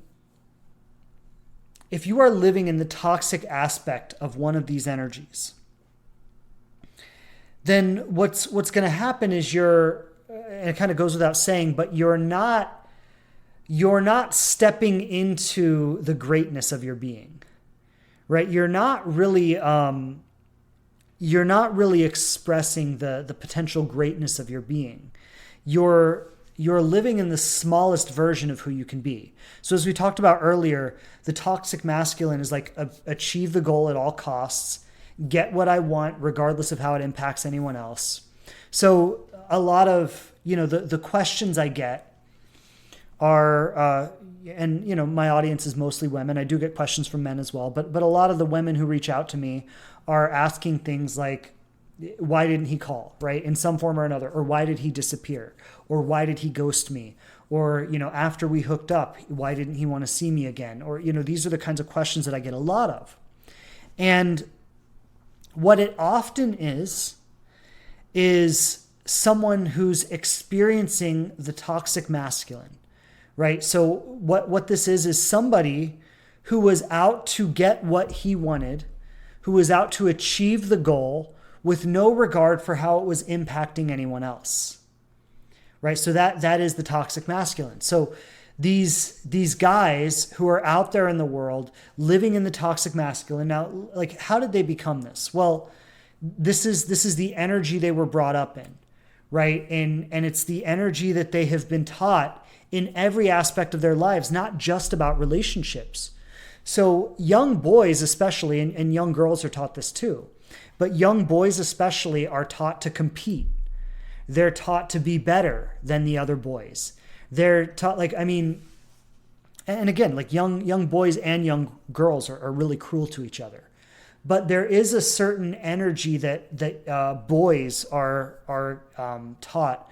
the toxic aspect of one of these energies, then what's going to happen is and it kind of goes without saying, but you're not stepping into the greatness of your being, right? You're not really expressing the potential greatness of your being. You're living in the smallest version of who you can be. So as we talked about earlier, the toxic masculine is like achieve the goal at all costs, get what I want regardless of how it impacts anyone else. So a lot of, the questions I get are, and my audience is mostly women. I do get questions from men as well, but a lot of the women who reach out to me are asking things like, why didn't he call, right? In some form or another, or why did he disappear? Or why did he ghost me? Or, after we hooked up, why didn't he want to see me again? Or, these are the kinds of questions that I get a lot of. And what it often is someone who's experiencing the toxic masculine, right? So what this is somebody who was out to get what he wanted, who was out to achieve the goal with no regard for how it was impacting anyone else, right? So that is the toxic masculine. So these guys who are out there in the world living in the toxic masculine, now, like, how did they become this? Well, this is the energy they were brought up in, right? And it's the energy that they have been taught in every aspect of their lives, not just about relationships. So young boys especially, and young girls are taught this too, but young boys especially are taught to compete. They're taught to be better than the other boys. They're taught, and again, like young boys and young girls are really cruel to each other. But there is a certain energy that boys are taught,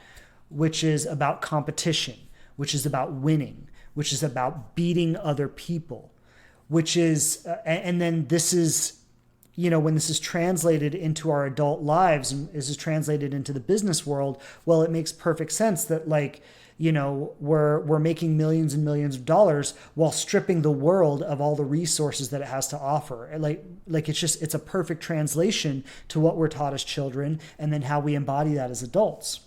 which is about competition, which is about winning, which is about beating other people, which is, and then this is, when this is translated into our adult lives and this is translated into the business world, well, it makes perfect sense that we're making millions and millions of dollars while stripping the world of all the resources that it has to offer. It's a perfect translation to what we're taught as children and then how we embody that as adults.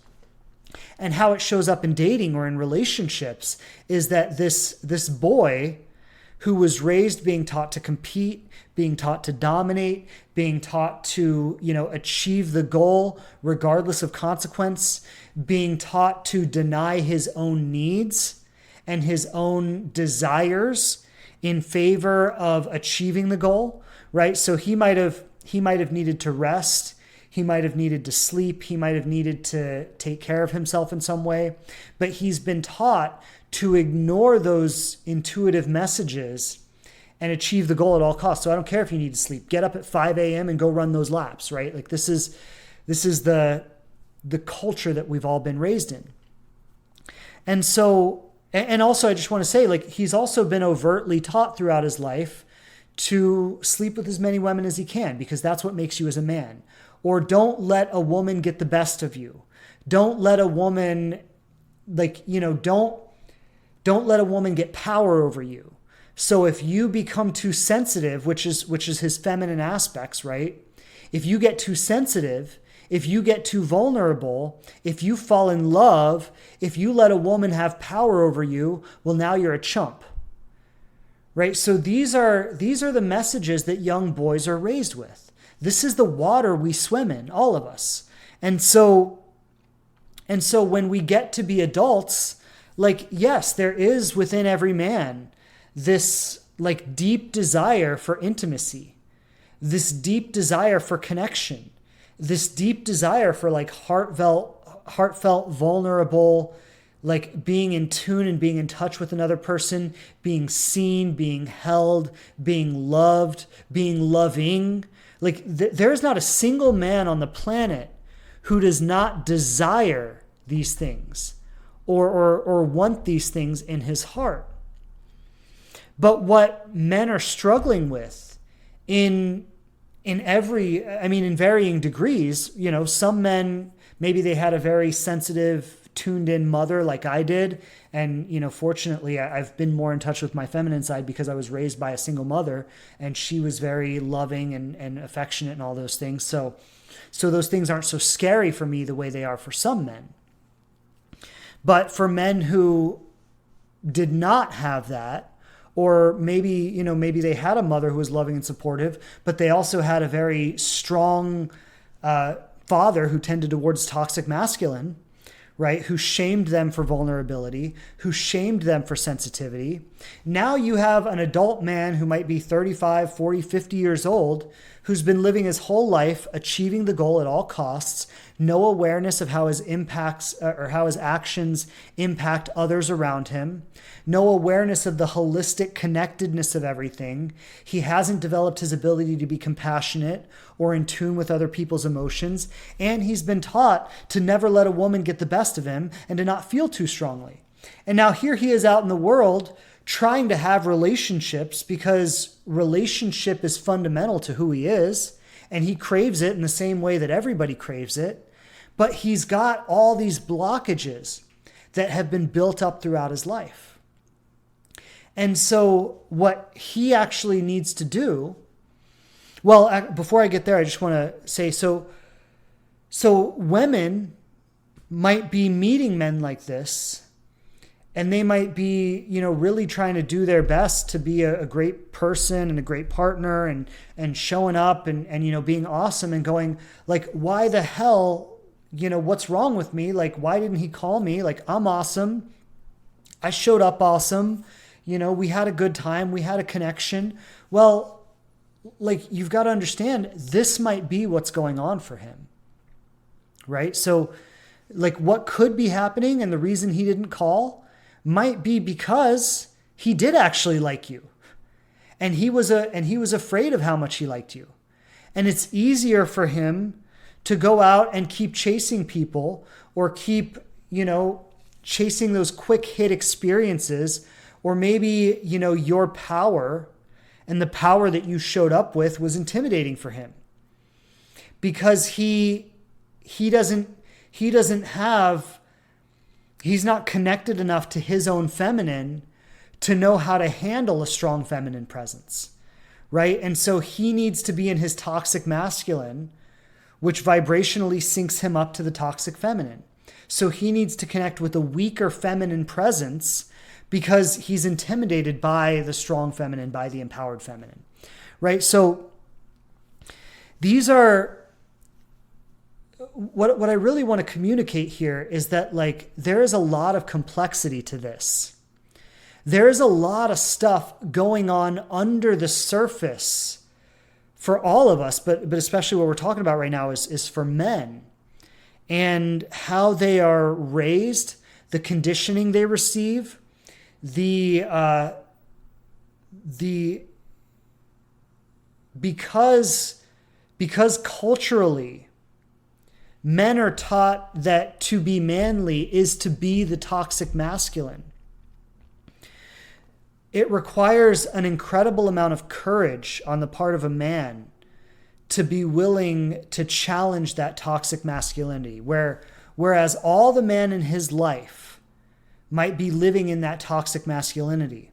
And how it shows up in dating or in relationships is that this boy who was raised being taught to compete, being taught to dominate, being taught to, achieve the goal regardless of consequence, being taught to deny his own needs and his own desires in favor of achieving the goal, right? So he might have needed to rest. He might have needed to sleep. He might have needed to take care of himself in some way, but he's been taught to ignore those intuitive messages and achieve the goal at all costs. So I don't care if you need to sleep. Get up at 5 a.m. and go run those laps, right? Like this is the culture that we've all been raised in. And so, and also I just want to say, like, he's also been overtly taught throughout his life to sleep with as many women as he can, because that's what makes you as a man. Or don't let a woman get the best of you. Don't let a woman, don't let a woman get power over you. So if you become too sensitive, which is his feminine aspects, right? If you get too sensitive, if you get too vulnerable, if you fall in love, if you let a woman have power over you, well, now you're a chump, right? So these are the messages that young boys are raised with. This is the water we swim in, all of us. And so when we get to be adults, yes, there is within every man this deep desire for intimacy, this deep desire for connection, this deep desire for heartfelt, vulnerable, being in tune and being in touch with another person, being seen, being held, being loved, being loving. There's not a single man on the planet who does not desire these things or want these things in his heart. But what men are struggling with in varying degrees, some men, maybe they had a very sensitive, tuned in mother like I did. And, fortunately, I've been more in touch with my feminine side because I was raised by a single mother, and she was very loving and affectionate and all those things. So those things aren't so scary for me the way they are for some men. But for men who did not have that, or maybe they had a mother who was loving and supportive, but they also had a very strong father who tended towards toxic masculine, right? Who shamed them for vulnerability, who shamed them for sensitivity. Now you have an adult man who might be 35, 40, 50 years old, who's been living his whole life achieving the goal at all costs, no awareness of how his actions impact others around him, no awareness of the holistic connectedness of everything. He hasn't developed his ability to be compassionate or in tune with other people's emotions, and he's been taught to never let a woman get the best of him and to not feel too strongly. And now here he is out in the world trying to have relationships because relationship is fundamental to who he is, and he craves it in the same way that everybody craves it. But he's got all these blockages that have been built up throughout his life. And so what he actually needs to do, well, before I get there, I just want to say, so women might be meeting men like this, and they might be, really trying to do their best to be a great person and a great partner and showing up and being awesome and going like, why the hell, what's wrong with me? Like, why didn't he call me? Like, I'm awesome. I showed up awesome. We had a good time. We had a connection. Well, like, you've got to understand, this might be what's going on for him, right? So like, what could be happening and the reason he didn't call might be because he did actually like you. And he was afraid of how much he liked you. And it's easier for him to go out and keep chasing people or keep, chasing those quick hit experiences, or maybe, your power and the power that you showed up with was intimidating for him because he's not connected enough to his own feminine to know how to handle a strong feminine presence, right? And so he needs to be in his toxic masculine, which vibrationally syncs him up to the toxic feminine. So he needs to connect with a weaker feminine presence because he's intimidated by the strong feminine, by the empowered feminine, right? So these are... What I really want to communicate here is that, like, there is a lot of complexity to this. There is a lot of stuff going on under the surface for all of us, but especially what we're talking about right now is for men, and how they are raised, the conditioning they receive, because culturally, men are taught that to be manly is to be the toxic masculine. It requires an incredible amount of courage on the part of a man to be willing to challenge that toxic masculinity, whereas all the men in his life might be living in that toxic masculinity.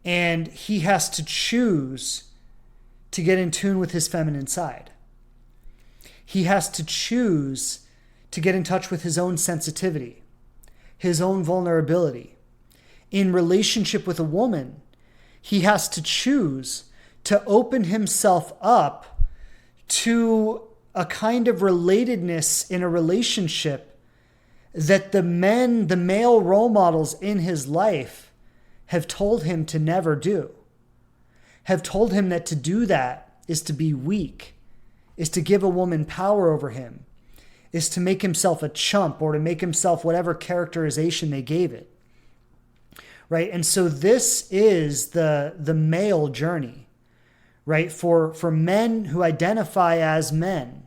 And he has to choose to get in tune with his feminine side. He has to choose to get in touch with his own sensitivity, his own vulnerability. In relationship with a woman, he has to choose to open himself up to a kind of relatedness in a relationship that the male role models in his life have told him to never do, have told him that to do that is to be weak, is to give a woman power over him, is to make himself a chump or to make himself whatever characterization they gave it. Right? And so this is the male journey, right? For men who identify as men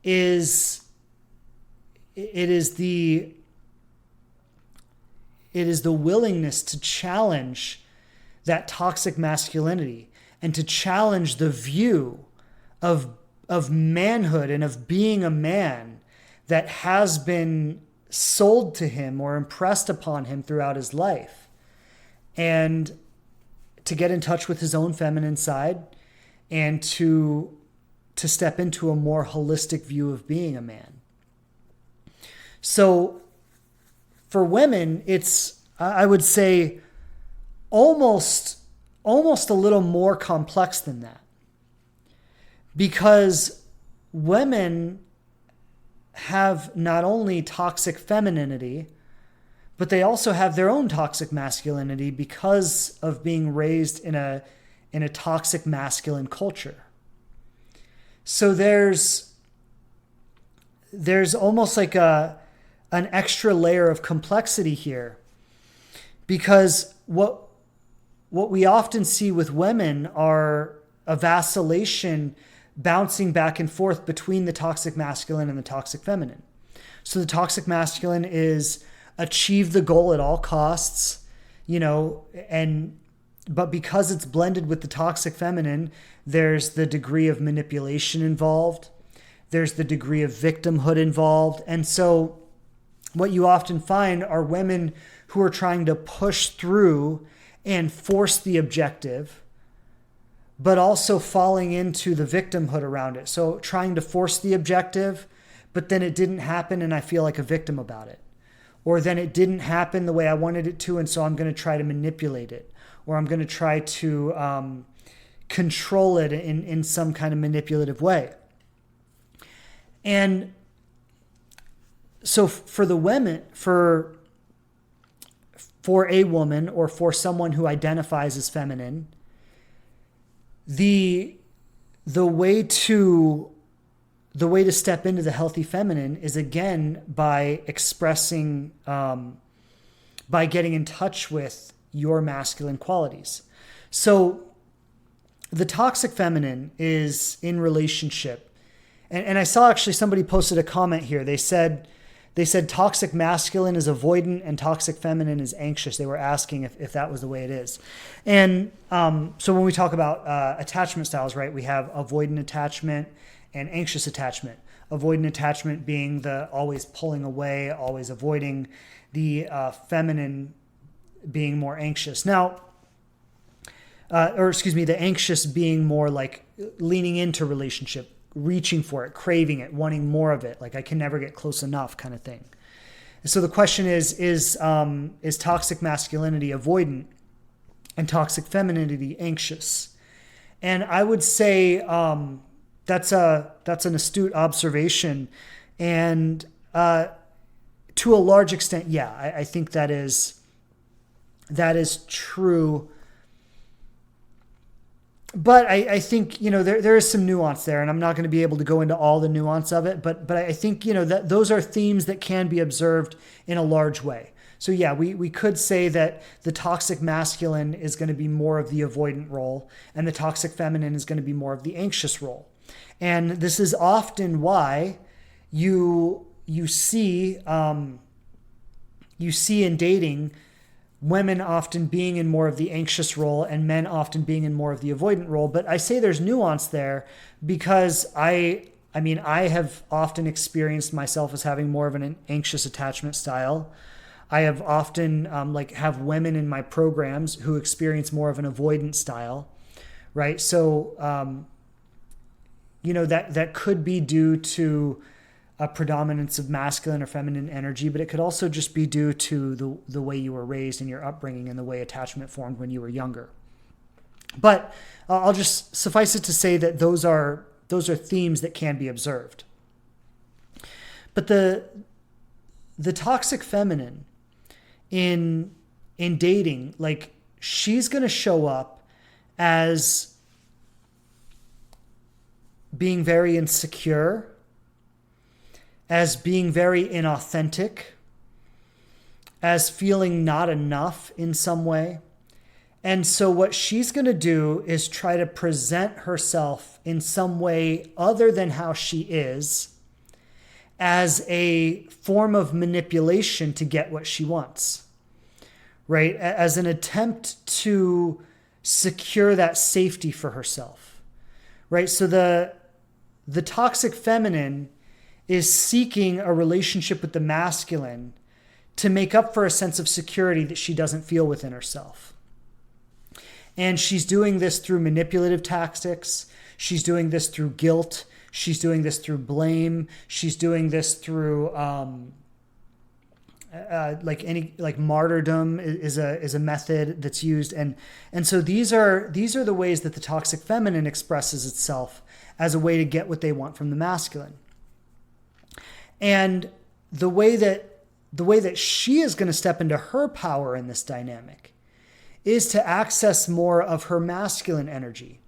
is it is the willingness to challenge that toxic masculinity and to challenge the view of manhood and of being a man that has been sold to him or impressed upon him throughout his life, and to get in touch with his own feminine side and to step into a more holistic view of being a man. So for women, it's, I would say, almost a little more complex than that. Because women have not only toxic femininity, but they also have their own toxic masculinity because of being raised in a toxic masculine culture. So there's almost like an extra layer of complexity here, because what we often see with women are a vacillation bouncing back and forth between the toxic masculine and the toxic feminine. So the toxic masculine is achieve the goal at all costs, but because it's blended with the toxic feminine, there's the degree of manipulation involved. There's the degree of victimhood involved. And so what you often find are women who are trying to push through and force the objective, but also falling into the victimhood around it. So trying to force the objective, but then it didn't happen and I feel like a victim about it. Or then it didn't happen the way I wanted it to, and so I'm going to try to manipulate it. Or I'm going to try to control it in some kind of manipulative way. And so for the women, for a woman or for someone who identifies as feminine, the way to step into the healthy feminine is, again, by expressing, by getting in touch with your masculine qualities. So the toxic feminine is in relationship. And I saw actually somebody posted a comment here. They said toxic masculine is avoidant and toxic feminine is anxious. They were asking if that was the way it is. And so when we talk about attachment styles, right, we have avoidant attachment and anxious attachment. Avoidant attachment being the always pulling away, always avoiding, the feminine being more anxious. Now, the anxious being more like leaning into relationship, reaching for it, craving it, wanting more of it, like I can never get close enough kind of thing. And so the question is toxic masculinity avoidant and toxic femininity anxious? And I would say that's an astute observation. And to a large extent, yeah, I think that is true. But I think, there is some nuance there, and I'm not going to be able to go into all the nuance of it, but I think, that those are themes that can be observed in a large way. So yeah, we could say that the toxic masculine is going to be more of the avoidant role, and the toxic feminine is going to be more of the anxious role. And this is often why you see in dating women often being in more of the anxious role and men often being in more of the avoidant role. But I say there's nuance there because I have often experienced myself as having more of an anxious attachment style. I have often have women in my programs who experience more of an avoidant style, right? So, that could be due to a predominance of masculine or feminine energy, but it could also just be due to the way you were raised and your upbringing and the way attachment formed when you were younger. But I'll just suffice it to say that those are themes that can be observed. But the toxic feminine in dating, like, she's going to show up as being very insecure, as being very inauthentic, as feeling not enough in some way. And so what she's going to do is try to present herself in some way other than how she is, as a form of manipulation to get what she wants, right? As an attempt to secure that safety for herself, right? So the toxic feminine is seeking a relationship with the masculine to make up for a sense of security that she doesn't feel within herself. And she's doing this through manipulative tactics. She's doing this through guilt. She's doing this through blame. She's doing this through like martyrdom is a method that's used. And so these are the ways that the toxic feminine expresses itself as a way to get what they want from the masculine. And the way that she is going to step into her power in this dynamic is to access more of her masculine energy,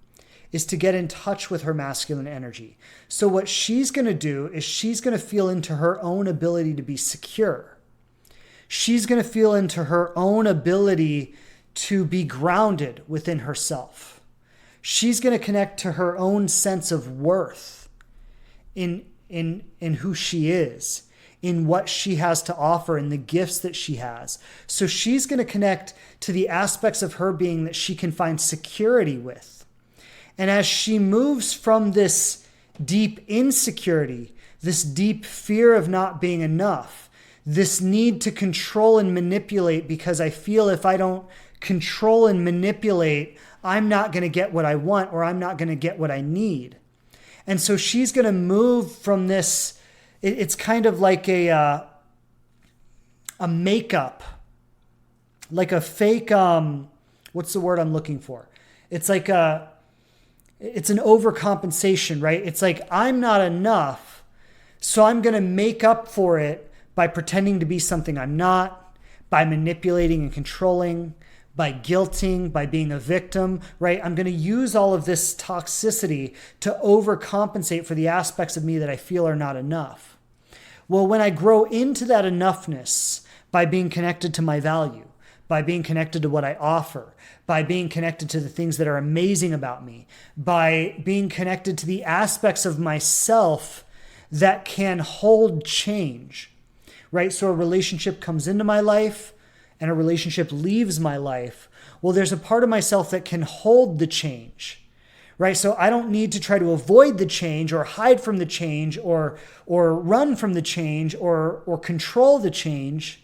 is to get in touch with her masculine energy. So what she's going to do is she's going to feel into her own ability to be secure. She's going to feel into her own ability to be grounded within herself. She's going to connect to her own sense of worth in who she is, in what she has to offer, in the gifts that she has. So she's going to connect to the aspects of her being that she can find security with. And as she moves from this deep insecurity, this deep fear of not being enough, this need to control and manipulate, because I feel if I don't control and manipulate, I'm not going to get what I want, or I'm not going to get what I need. And so she's going to move from this. It's kind of like a makeup, like a fake, what's the word I'm looking for? It's like it's an overcompensation, right? It's like, I'm not enough, so I'm going to make up for it by pretending to be something I'm not, by manipulating and controlling, by guilting, by being a victim, right? I'm going to use all of this toxicity to overcompensate for the aspects of me that I feel are not enough. Well, when I grow into that enoughness by being connected to my value, by being connected to what I offer, by being connected to the things that are amazing about me, by being connected to the aspects of myself that can hold change, right? So a relationship comes into my life and a relationship leaves my life. Well, there's a part of myself that can hold the change, right? So I don't need to try to avoid the change or hide from the change or run from the change or control the change.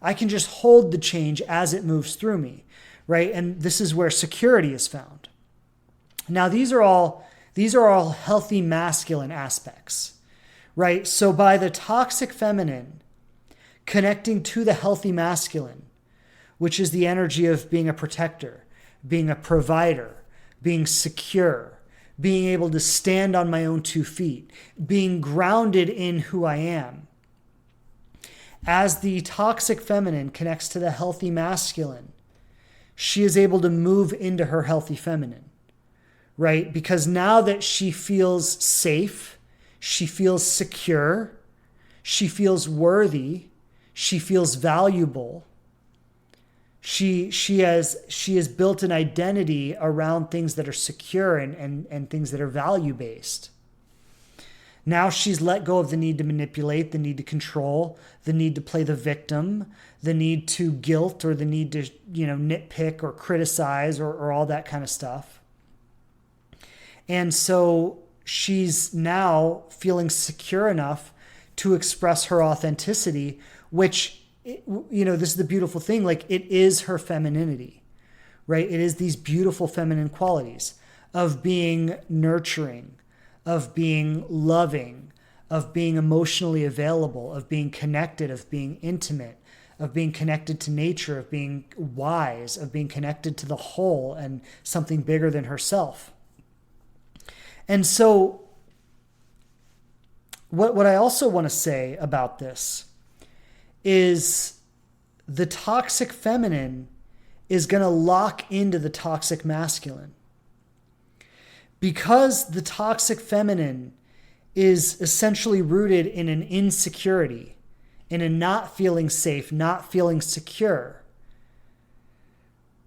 I can just hold the change as it moves through me, right? And this is where security is found. Now, these are all healthy masculine aspects, right? So by the toxic feminine connecting to the healthy masculine, which is the energy of being a protector, being a provider, being secure, being able to stand on my own 2 feet, being grounded in who I am. As the toxic feminine connects to the healthy masculine, she is able to move into her healthy feminine, right? Because now that she feels safe, she feels secure, she feels worthy, she feels valuable. She has built an identity around things that are secure and things that are value-based. Now she's let go of the need to manipulate, the need to control, the need to play the victim, the need to guilt, or the need to, nitpick or criticize or all that kind of stuff. And so she's now feeling secure enough to express her authenticity, which, this is the beautiful thing, like it is her femininity, right? It is these beautiful feminine qualities of being nurturing, of being loving, of being emotionally available, of being connected, of being intimate, of being connected to nature, of being wise, of being connected to the whole and something bigger than herself. And so what I also want to say about this is the toxic feminine is going to lock into the toxic masculine. Because the toxic feminine is essentially rooted in an insecurity, in a not feeling safe, not feeling secure,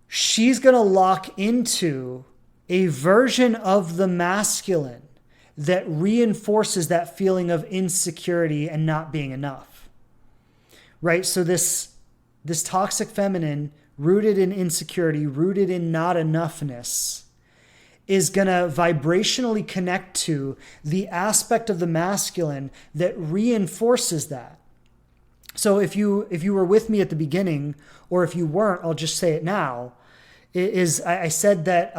she's going to lock into a version of the masculine that reinforces that feeling of insecurity and not being enough. Right? So this toxic feminine, rooted in insecurity, rooted in not enoughness, is going to vibrationally connect to the aspect of the masculine that reinforces that. So if you were with me at the beginning, or if you weren't, I'll just say it now, I said that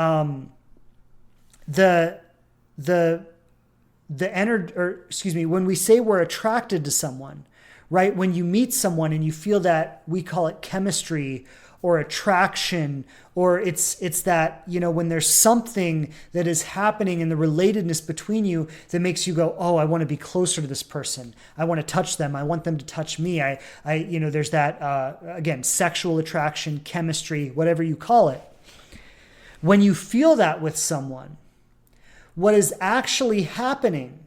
when we say we're attracted to someone, right? When you meet someone and you feel that, we call it chemistry or attraction, or it's that, when there's something that is happening in the relatedness between you that makes you go, oh, I want to be closer to this person. I want to touch them. I want them to touch me. There's that, again, sexual attraction, chemistry, whatever you call it. When you feel that with someone, what is actually happening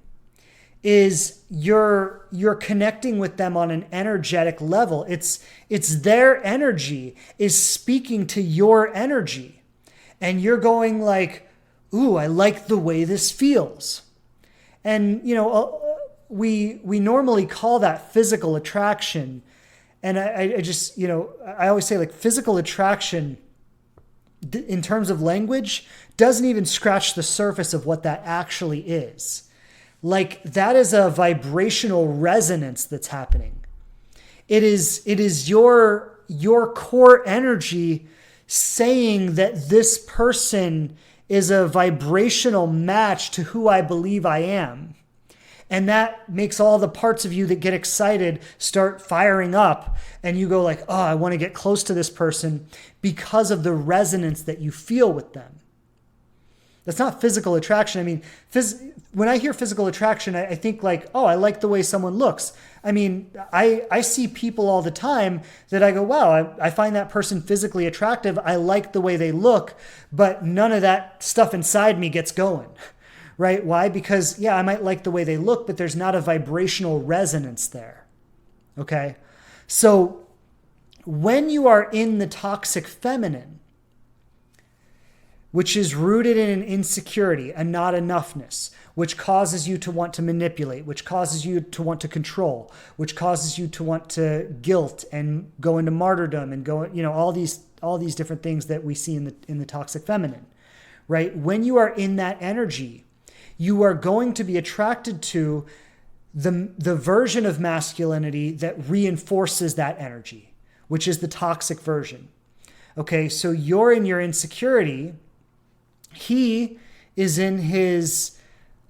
is you're connecting with them on an energetic level. It's their energy is speaking to your energy. And you're going like, ooh, I like the way this feels. And, we normally call that physical attraction. And I just, I always say, like, physical attraction in terms of language doesn't even scratch the surface of what that actually is. Like, that is a vibrational resonance that's happening. It is your core energy saying that this person is a vibrational match to who I believe I am. And that makes all the parts of you that get excited start firing up. And you go like, oh, I want to get close to this person because of the resonance that you feel with them. That's not physical attraction. I mean, when I hear physical attraction, I think like, oh, I like the way someone looks. I mean, I see people all the time that I go, wow, I find that person physically attractive. I like the way they look, but none of that stuff inside me gets going, right? Why? Because, yeah, I might like the way they look, but there's not a vibrational resonance there, okay? So when you are in the toxic feminine, which is rooted in an insecurity, a not enoughness, which causes you to want to manipulate, which causes you to want to control, which causes you to want to guilt and go into martyrdom and go, all these different things that we see in the toxic feminine, right? When you are in that energy, you are going to be attracted to the version of masculinity that reinforces that energy, which is the toxic version. Okay, so you're in your insecurity. He is in his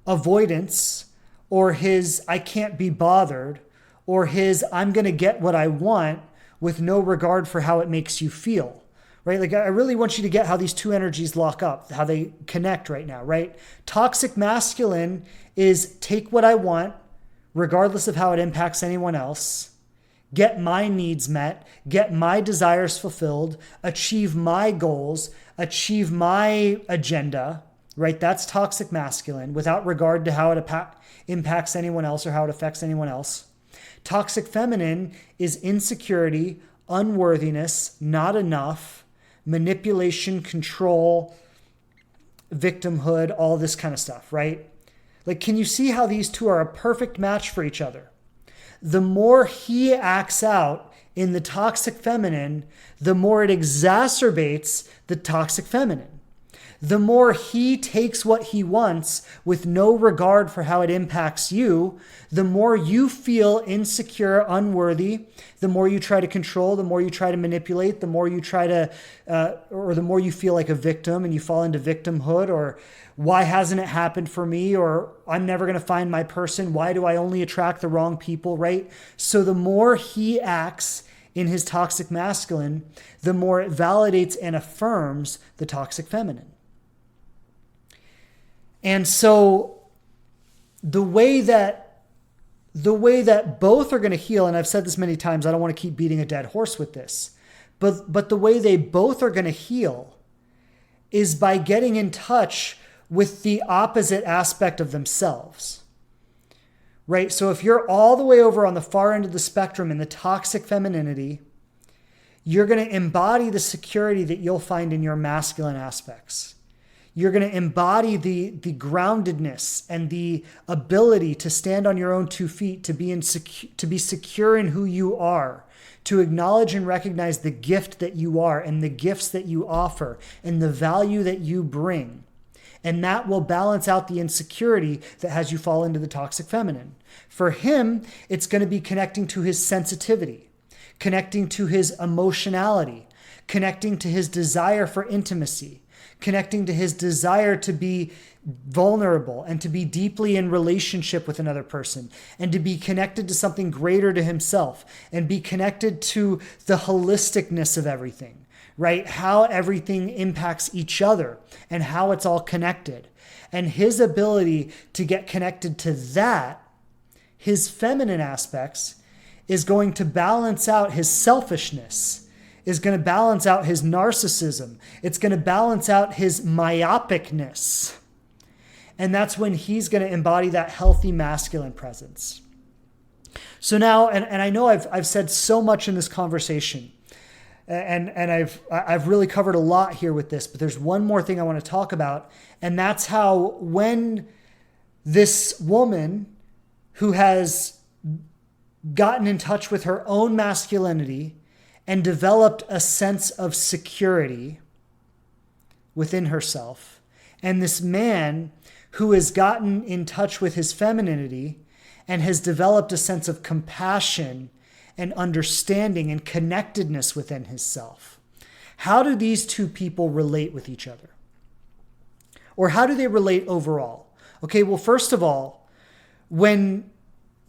avoidance, or his I can't be bothered, or his I'm going to get what I want with no regard for how it makes you feel, right? Like, I really want you to get how these two energies lock up, how they connect right now, right? Toxic masculine is take what I want, regardless of how it impacts anyone else, get my needs met, get my desires fulfilled, achieve my goals, achieve my agenda, right? That's toxic masculine, without regard to how it impacts anyone else or how it affects anyone else. Toxic feminine is insecurity, unworthiness, not enough, manipulation, control, victimhood, all this kind of stuff, right? Like, can you see how these two are a perfect match for each other? The more he acts out in the toxic feminine, the more it exacerbates the toxic feminine. The more he takes what he wants with no regard for how it impacts you, the more you feel insecure, unworthy, the more you try to control, the more you try to manipulate, the more you try to, or the more you feel like a victim and you fall into victimhood, or why hasn't it happened for me? Or I'm never going to find my person. Why do I only attract the wrong people, right? So the more he acts in his toxic masculine, the more it validates and affirms the toxic feminine. And so the way that both are going to heal, and I've said this many times, I don't want to keep beating a dead horse with this, but the way they both are going to heal is by getting in touch with the opposite aspect of themselves, right? So if you're all the way over on the far end of the spectrum in the toxic femininity, you're going to embody the security that you'll find in your masculine aspects. You're going to embody the groundedness and the ability to stand on your own 2 feet, to be secure in who you are, to acknowledge and recognize the gift that you are and the gifts that you offer and the value that you bring. And that will balance out the insecurity that has you fall into the toxic feminine. For him, it's going to be connecting to his sensitivity, connecting to his emotionality, connecting to his desire for intimacy, connecting to his desire to be vulnerable and to be deeply in relationship with another person and to be connected to something greater to himself and be connected to the holisticness of everything, right? How everything impacts each other and how it's all connected. And his ability to get connected to that, his feminine aspects, is going to balance out his selfishness, is going to balance out his narcissism. It's going to balance out his myopicness. And that's when he's going to embody that healthy masculine presence. So now, and I know I've said so much in this conversation, and I've really covered a lot here with this, but there's one more thing I want to talk about, and that's how when this woman who has gotten in touch with her own masculinity and developed a sense of security within herself, and this man who has gotten in touch with his femininity and has developed a sense of compassion and understanding and connectedness within himself. How do these two people relate with each other? Or how do they relate overall? Okay, well, first of all, when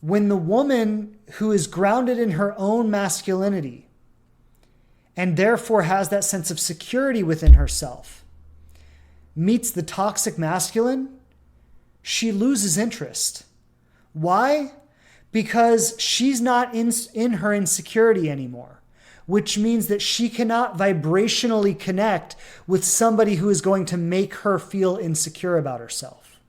the woman who is grounded in her own masculinity and therefore has that sense of security within herself meets the toxic masculine, she loses interest. Why? Because she's not in her insecurity anymore, which means that she cannot vibrationally connect with somebody who is going to make her feel insecure about herself.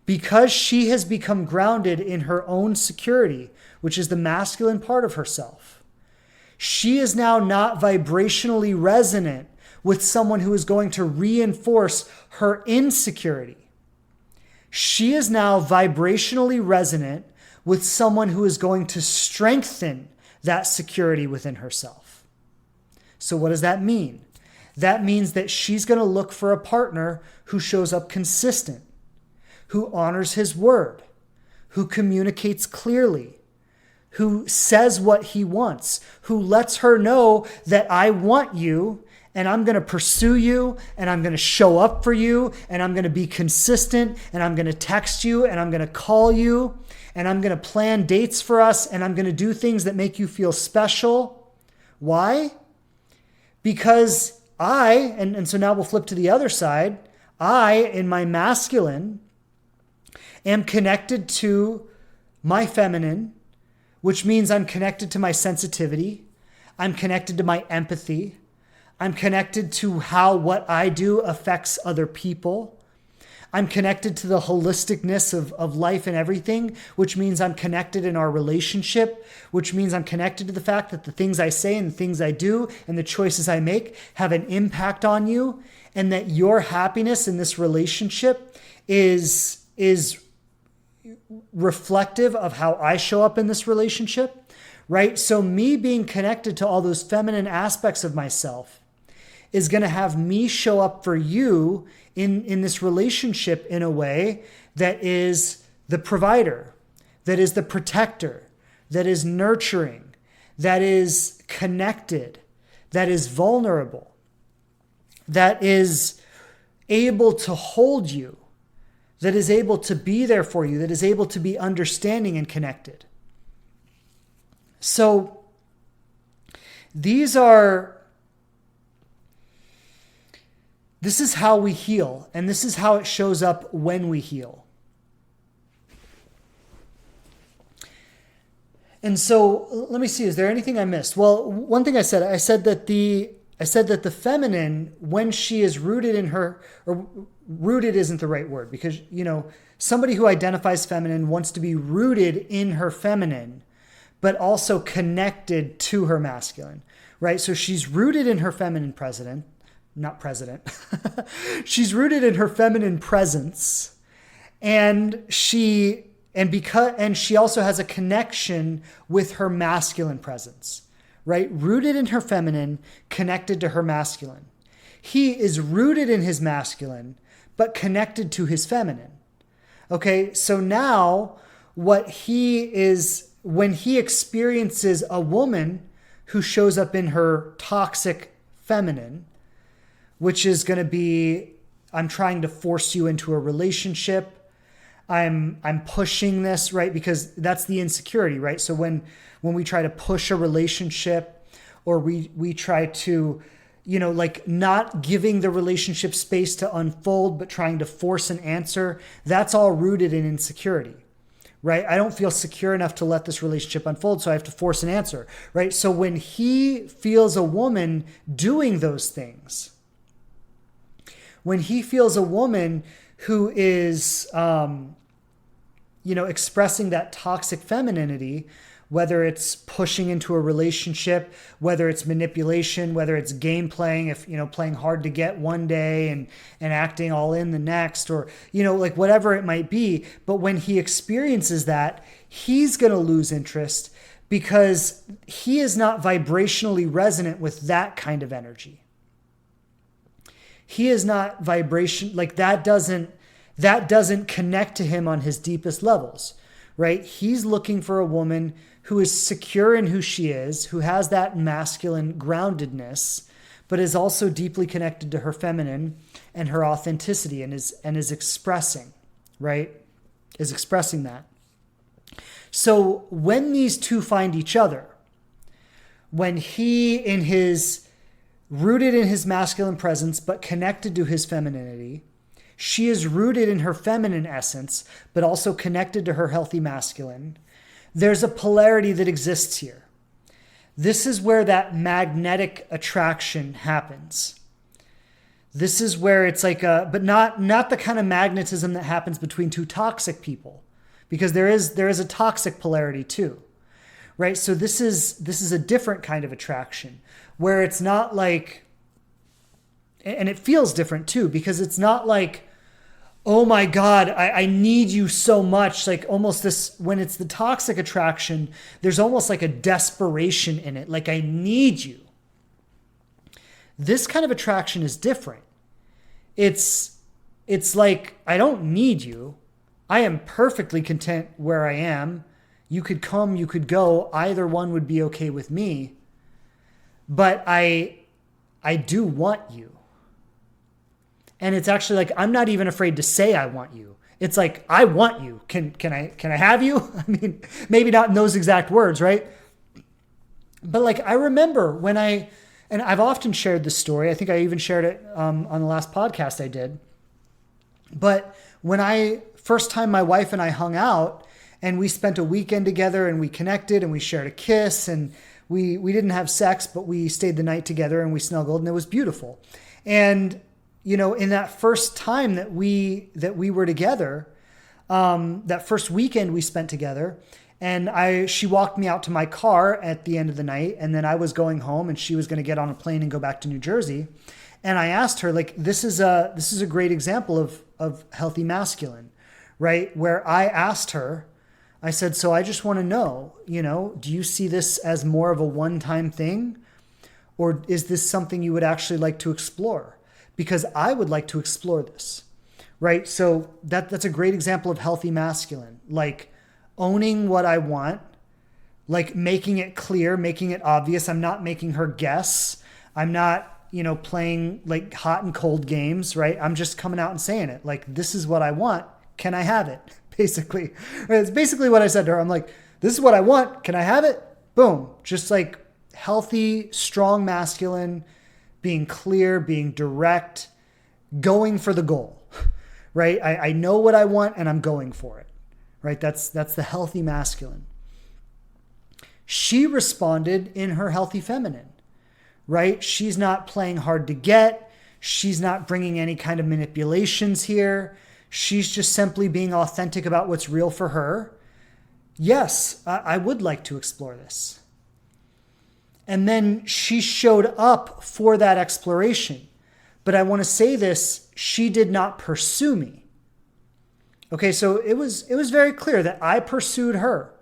Because she has become grounded in her own security, which is the masculine part of herself, she is now not vibrationally resonant with someone who is going to reinforce her insecurity. She is now vibrationally resonant with someone who is going to strengthen that security within herself. So what does that mean? That means that she's going to look for a partner who shows up consistent, who honors his word, who communicates clearly, who says what he wants, who lets her know that I want you and I'm going to pursue you and I'm going to show up for you and I'm going to be consistent and I'm going to text you and I'm going to call you and I'm going to plan dates for us and I'm going to do things that make you feel special. Why? Because and so now we'll flip to the other side, I, in my masculine, am connected to my feminine, which means I'm connected to my sensitivity. I'm connected to my empathy. I'm connected to how what I do affects other people. I'm connected to the holisticness of life and everything, which means I'm connected in our relationship, which means I'm connected to the fact that the things I say and the things I do and the choices I make have an impact on you, and that your happiness in this relationship is reflective of how I show up in this relationship, right? So me being connected to all those feminine aspects of myself is going to have me show up for you in this relationship in a way that is the provider, that is the protector, that is nurturing, that is connected, that is vulnerable, that is able to hold you, that is able to be there for you, that is able to be understanding and connected. So this is how we heal, and this is how it shows up when we heal. And so let me see, is there anything I missed? Well, one thing I said that the feminine, when she is rooted in her, or rooted isn't the right word, because, somebody who identifies feminine wants to be rooted in her feminine, but also connected to her masculine, right? So she's rooted in her feminine not president. She's rooted in her feminine presence, and she also has a connection with her masculine presence, right? Rooted in her feminine, connected to her masculine. He is rooted in his masculine, but connected to his feminine. Okay, so now when he experiences a woman who shows up in her toxic feminine, which is going to be, I'm trying to force you into a relationship. I'm pushing this, right? Because that's the insecurity, right? So when we try to push a relationship, or we try to, like not giving the relationship space to unfold, but trying to force an answer, that's all rooted in insecurity, right? I don't feel secure enough to let this relationship unfold, so I have to force an answer, right? So when he feels a woman doing those things, when he feels a woman who is, expressing that toxic femininity, whether it's pushing into a relationship, whether it's manipulation, whether it's game playing, if, playing hard to get one day and acting all in the next, or, like whatever it might be. But when he experiences that, he's going to lose interest because he is not vibrationally resonant with that kind of energy. He is not vibration, like that doesn't connect to him on his deepest levels, right? He's looking for a woman who is secure in who she is, who has that masculine groundedness, but is also deeply connected to her feminine and her authenticity, and is expressing, right? Is expressing that. So when these two find each other, when he rooted in his masculine presence, but connected to his femininity, she is rooted in her feminine essence, but also connected to her healthy masculine. There's a polarity that exists here. This is where that magnetic attraction happens. This is where it's like but not the kind of magnetism that happens between two toxic people, because there is a toxic polarity too, right? So this is a different kind of attraction where it's not like, and it feels different too, because it's not like, oh my God, I need you so much. Like almost this, when it's the toxic attraction, there's almost like a desperation in it. Like I need you. This kind of attraction is different. It's like, I don't need you. I am perfectly content where I am. You could come, you could go. Either one would be okay with me. But I do want you. And it's actually like, I'm not even afraid to say I want you. It's like, I want you. Can I have you? I mean, maybe not in those exact words, right? But like, I remember and I've often shared this story. I think I even shared it on the last podcast I did. But when first time my wife and I hung out and we spent a weekend together and we connected and we shared a kiss and we didn't have sex, but we stayed the night together and we snuggled and it was beautiful. And in that first time that we were together, that first weekend we spent together, and she walked me out to my car at the end of the night, and then I was going home, and she was going to get on a plane and go back to New Jersey, and I asked her, like, this is a great example of healthy masculine, right? Where I asked her, I said, so I just want to know, do you see this as more of a one-time thing, or is this something you would actually like to explore? Because I would like to explore this, right? So that's a great example of healthy masculine, like owning what I want, like making it clear, making it obvious. I'm not making her guess. I'm not, playing like hot and cold games, right? I'm just coming out and saying it. Like, this is what I want. Can I have it? Basically, right? It's basically what I said to her. I'm like, this is what I want. Can I have it? Boom. Just like healthy, strong masculine, being clear, being direct, going for the goal, right? I know what I want and I'm going for it, right? That's the healthy masculine. She responded in her healthy feminine, right? She's not playing hard to get. She's not bringing any kind of manipulations here. She's just simply being authentic about what's real for her. Yes, I would like to explore this. And then she showed up for that exploration. But I want to say this, she did not pursue me. Okay, so it was very clear that I pursued her.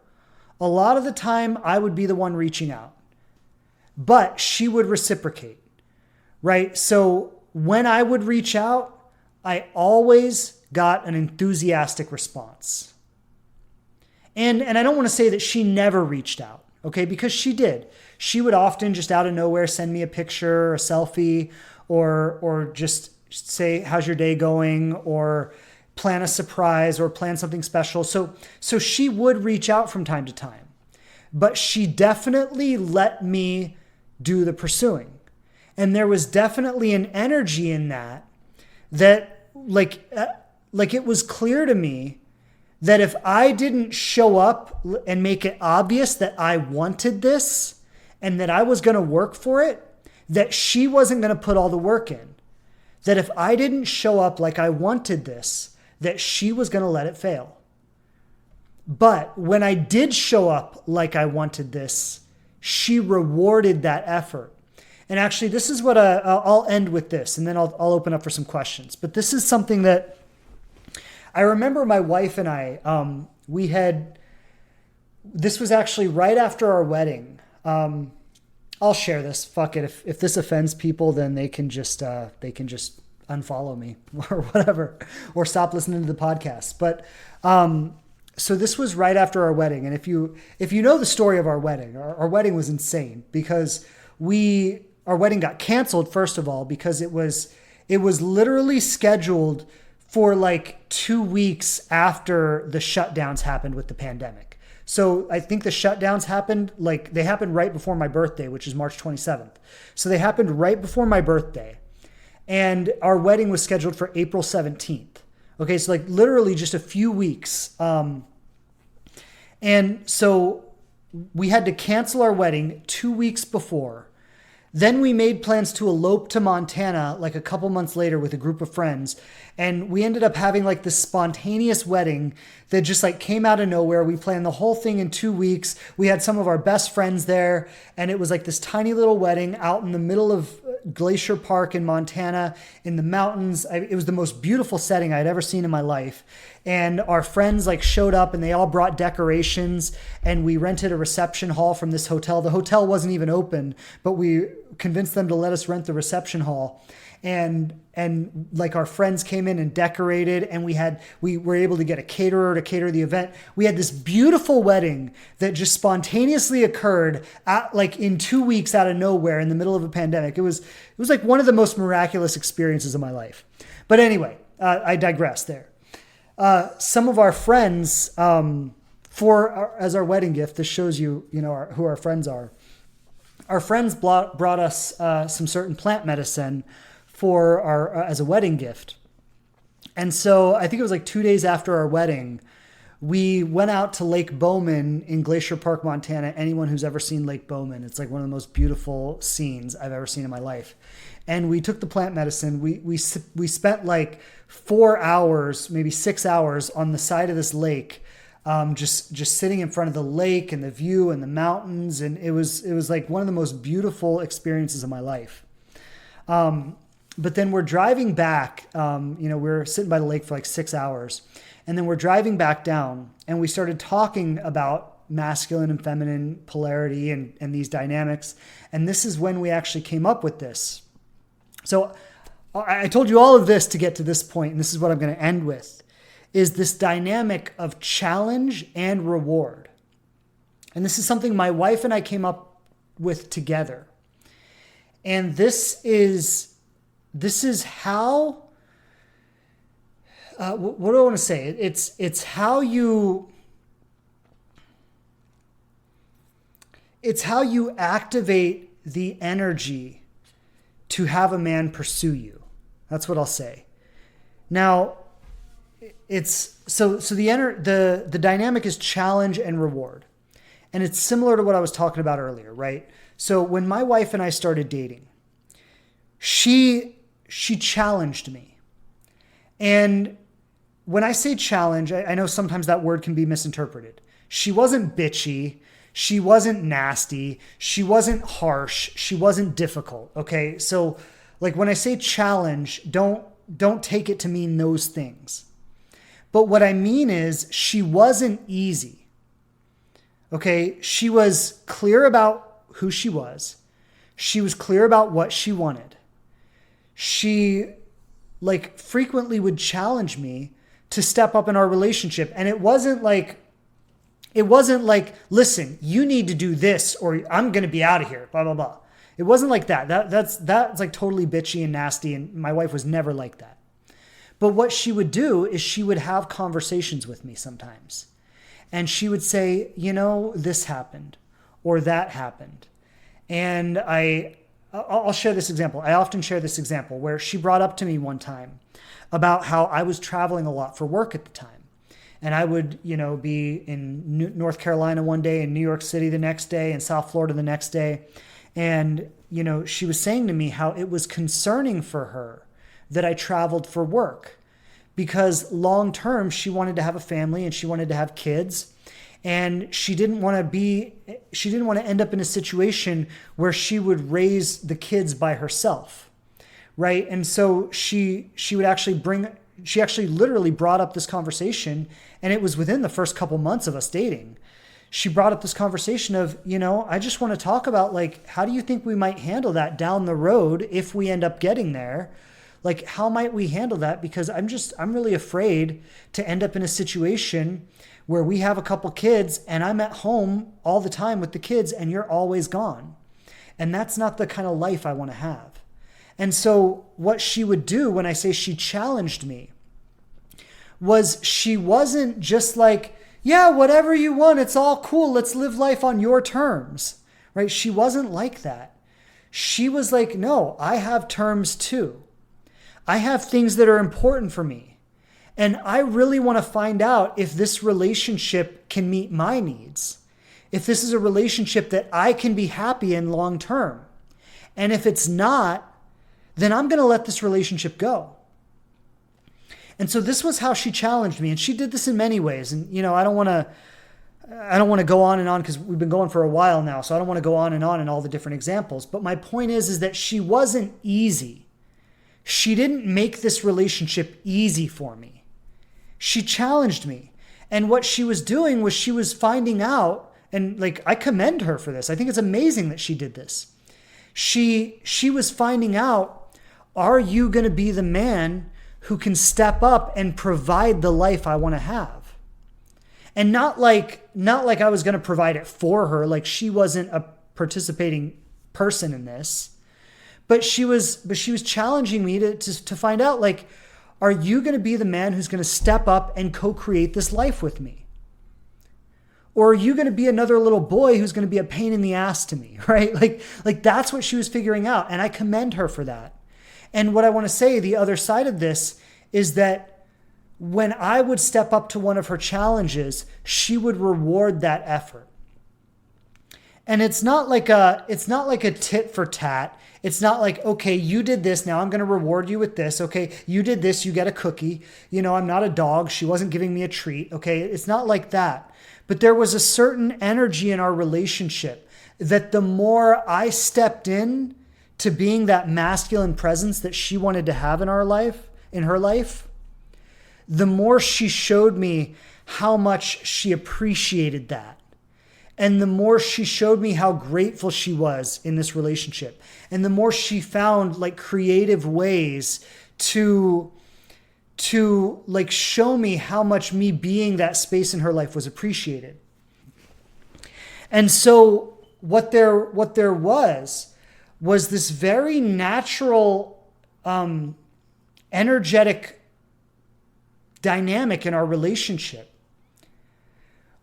A lot of the time, I would be the one reaching out, but she would reciprocate, right? So when I would reach out, I always got an enthusiastic response. And I don't want to say that she never reached out, okay, because she did. She would often just out of nowhere send me a picture, a selfie, or just say, how's your day going? Or plan a surprise or plan something special. So she would reach out from time to time, but she definitely let me do the pursuing. And there was definitely an energy in that like it was clear to me that if I didn't show up and make it obvious that I wanted this and that I was going to work for it, that she wasn't going to put all the work in. That if I didn't show up like I wanted this, that she was going to let it fail. But when I did show up like I wanted this, she rewarded that effort. And actually, this is what I'll end with this, and then I'll open up for some questions. But this is something that I remember my wife and I, this was actually right after our wedding. I'll share this. Fuck it. If this offends people, then they can just unfollow me or whatever, or stop listening to the podcast. But so this was right after our wedding. And if you know the story of our wedding was insane because our wedding got canceled, first of all, because it was literally scheduled for like 2 weeks after the shutdowns happened with the pandemic. So I think the shutdowns happened right before my birthday, which is March 27th. So they happened right before my birthday. And our wedding was scheduled for April 17th. Okay, so like literally just a few weeks. And so we had to cancel our wedding 2 weeks before. Then we made plans to elope to Montana like a couple months later with a group of friends. And we ended up having like this spontaneous wedding that just like came out of nowhere. We planned the whole thing in 2 weeks. We had some of our best friends there. And it was like this tiny little wedding out in the middle of Glacier Park in Montana in the mountains. It was the most beautiful setting I'd ever seen in my life. And our friends like showed up and they all brought decorations, and we rented a reception hall from this hotel. The hotel wasn't even open, but we convinced them to let us rent the reception hall. And like our friends came in and decorated, and we were able to get a caterer to cater the event. We had this beautiful wedding that just spontaneously occurred like in 2 weeks out of nowhere in the middle of a pandemic. It was like one of the most miraculous experiences of my life. But anyway, I digress there. Some of our friends, as our wedding gift, this shows you, who our friends are. Our friends brought us some certain plant medicine for as a wedding gift. And so I think it was like 2 days after our wedding, we went out to Lake Bowman in Glacier Park, Montana. Anyone who's ever seen Lake Bowman, it's like one of the most beautiful scenes I've ever seen in my life. And we took the plant medicine. We spent like 4 hours, maybe 6 hours on the side of this lake, just sitting in front of the lake and the view and the mountains. And it was like one of the most beautiful experiences of my life. But then we're driving back, we're sitting by the lake for like 6 hours. And then we're driving back down, and we started talking about masculine and feminine polarity and these dynamics. And this is when we actually came up with this. So I told you all of this to get to this point, and this is what I'm going to end with, is this dynamic of challenge and reward. And this is something my wife and I came up with together. And this is how, what do I want to say? It's how you activate the energy to have a man pursue you. That's what I'll say. Now, it's so the dynamic is challenge and reward. And it's similar to what I was talking about earlier, right? So when my wife and I started dating, she challenged me. And when I say challenge, I know sometimes that word can be misinterpreted. She wasn't bitchy. She wasn't nasty. She wasn't harsh. She wasn't difficult. Okay. So Like when I say challenge, don't take it to mean those things. But what I mean is she wasn't easy. Okay, she was clear about who she was. She was clear about what she wanted. She like frequently would challenge me to step up in our relationship. And it wasn't like, listen, you need to do this or I'm going to be out of here, blah, blah, blah. It wasn't like that. That's like totally bitchy and nasty. And my wife was never like that. But what she would do is she would have conversations with me sometimes. And she would say, this happened or that happened. And I'll share this example. I often share this example where she brought up to me one time about how I was traveling a lot for work at the time. And I would, be in North Carolina one day, in New York City the next day, in South Florida the next day. And, she was saying to me how it was concerning for her that I traveled for work because long term she wanted to have a family and she wanted to have kids. And she didn't want to end up in a situation where she would raise the kids by herself, right? And so she actually literally brought up this conversation, and it was within the first couple months of us dating. She brought up this conversation of, I just want to talk about like, how do you think we might handle that down the road if we end up getting there? Like, how might we handle that? Because I'm really afraid to end up in a situation where we have a couple kids and I'm at home all the time with the kids and you're always gone. And that's not the kind of life I want to have. And so what she would do when I say she challenged me was she wasn't just like, yeah, whatever you want, it's all cool. Let's live life on your terms, right? She wasn't like that. She was like, no, I have terms too. I have things that are important for me. And I really want to find out if this relationship can meet my needs. If this is a relationship that I can be happy in long term. And if it's not, then I'm going to let this relationship go. And so this was how she challenged me. And she did this in many ways. And, I don't want to go on and on because we've been going for a while now. So I don't want to go on in all the different examples. But my point is that she wasn't easy. She didn't make this relationship easy for me. She challenged me. And what she was doing was she was finding out, and like, I commend her for this. I think it's amazing that she did this. She was finding out, are you going to be the man who can step up and provide the life I want to have? And not like I was going to provide it for her. Like she wasn't a participating person in this, but she was challenging me to find out, like, are you going to be the man who's going to step up and co-create this life with me? Or are you going to be another little boy who's going to be a pain in the ass to me, right? Like that's what she was figuring out. And I commend her for that. And what I want to say, the other side of this is that when I would step up to one of her challenges, she would reward that effort. And it's not like a tit for tat. It's not like, okay, you did this, now I'm going to reward you with this. Okay, you did this, you get a cookie. I'm not a dog. She wasn't giving me a treat. Okay, it's not like that. But there was a certain energy in our relationship that the more I stepped in to being that masculine presence that she wanted to have in her life, the more she showed me how much she appreciated that. And the more she showed me how grateful she was in this relationship. And the more she found like creative ways to like show me how much me being that space in her life was appreciated. And so what there was this very natural, energetic dynamic in our relationship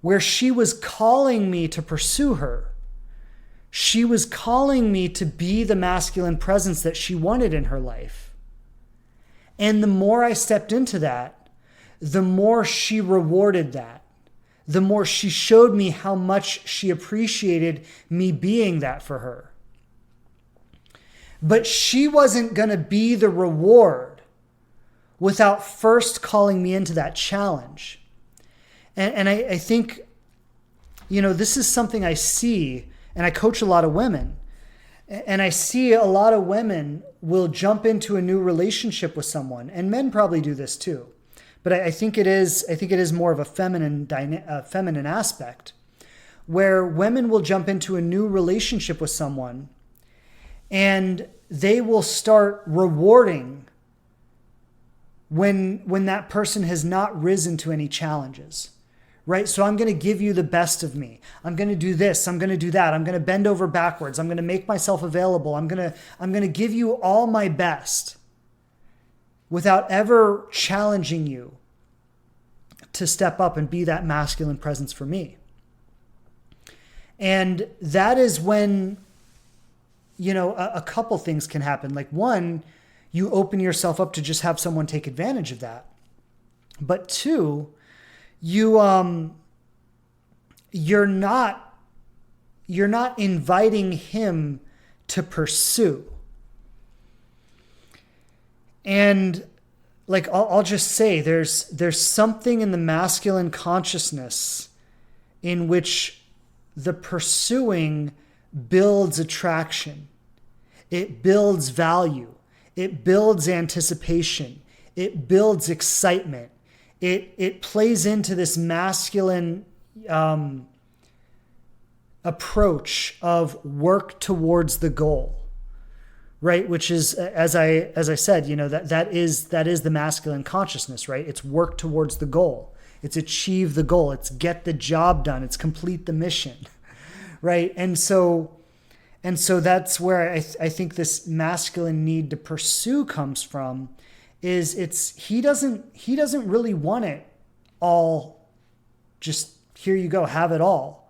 where she was calling me to pursue her. She was calling me to be the masculine presence that she wanted in her life. And the more I stepped into that, the more she rewarded that. The more she showed me how much she appreciated me being that for her. But she wasn't going to be the reward without first calling me into that challenge. And I think, this is something I see, and I coach a lot of women. And I see a lot of women will jump into a new relationship with someone, and men probably do this too. But I think it is more of a feminine aspect, where women will jump into a new relationship with someone and they will start rewarding when that person has not risen to any challenges. Right? So I'm going to give you the best of me. I'm going to do this. I'm going to do that. I'm going to bend over backwards. I'm going to make myself available. I'm going to give you all my best without ever challenging you to step up and be that masculine presence for me. And that is when, a couple things can happen. Like, one, you open yourself up to just have someone take advantage of that. But two, you're not inviting him to pursue. And like, I'll just say there's something in the masculine consciousness in which the pursuing builds attraction. It builds value. It builds anticipation. It builds excitement. It plays into this masculine approach of work towards the goal, right? Which is, as I said, that is the masculine consciousness, right? It's work towards the goal. It's achieve the goal. It's get the job done. It's complete the mission, right? And so that's where I think this masculine need to pursue comes from. He doesn't really want it all, just here you go, have it all,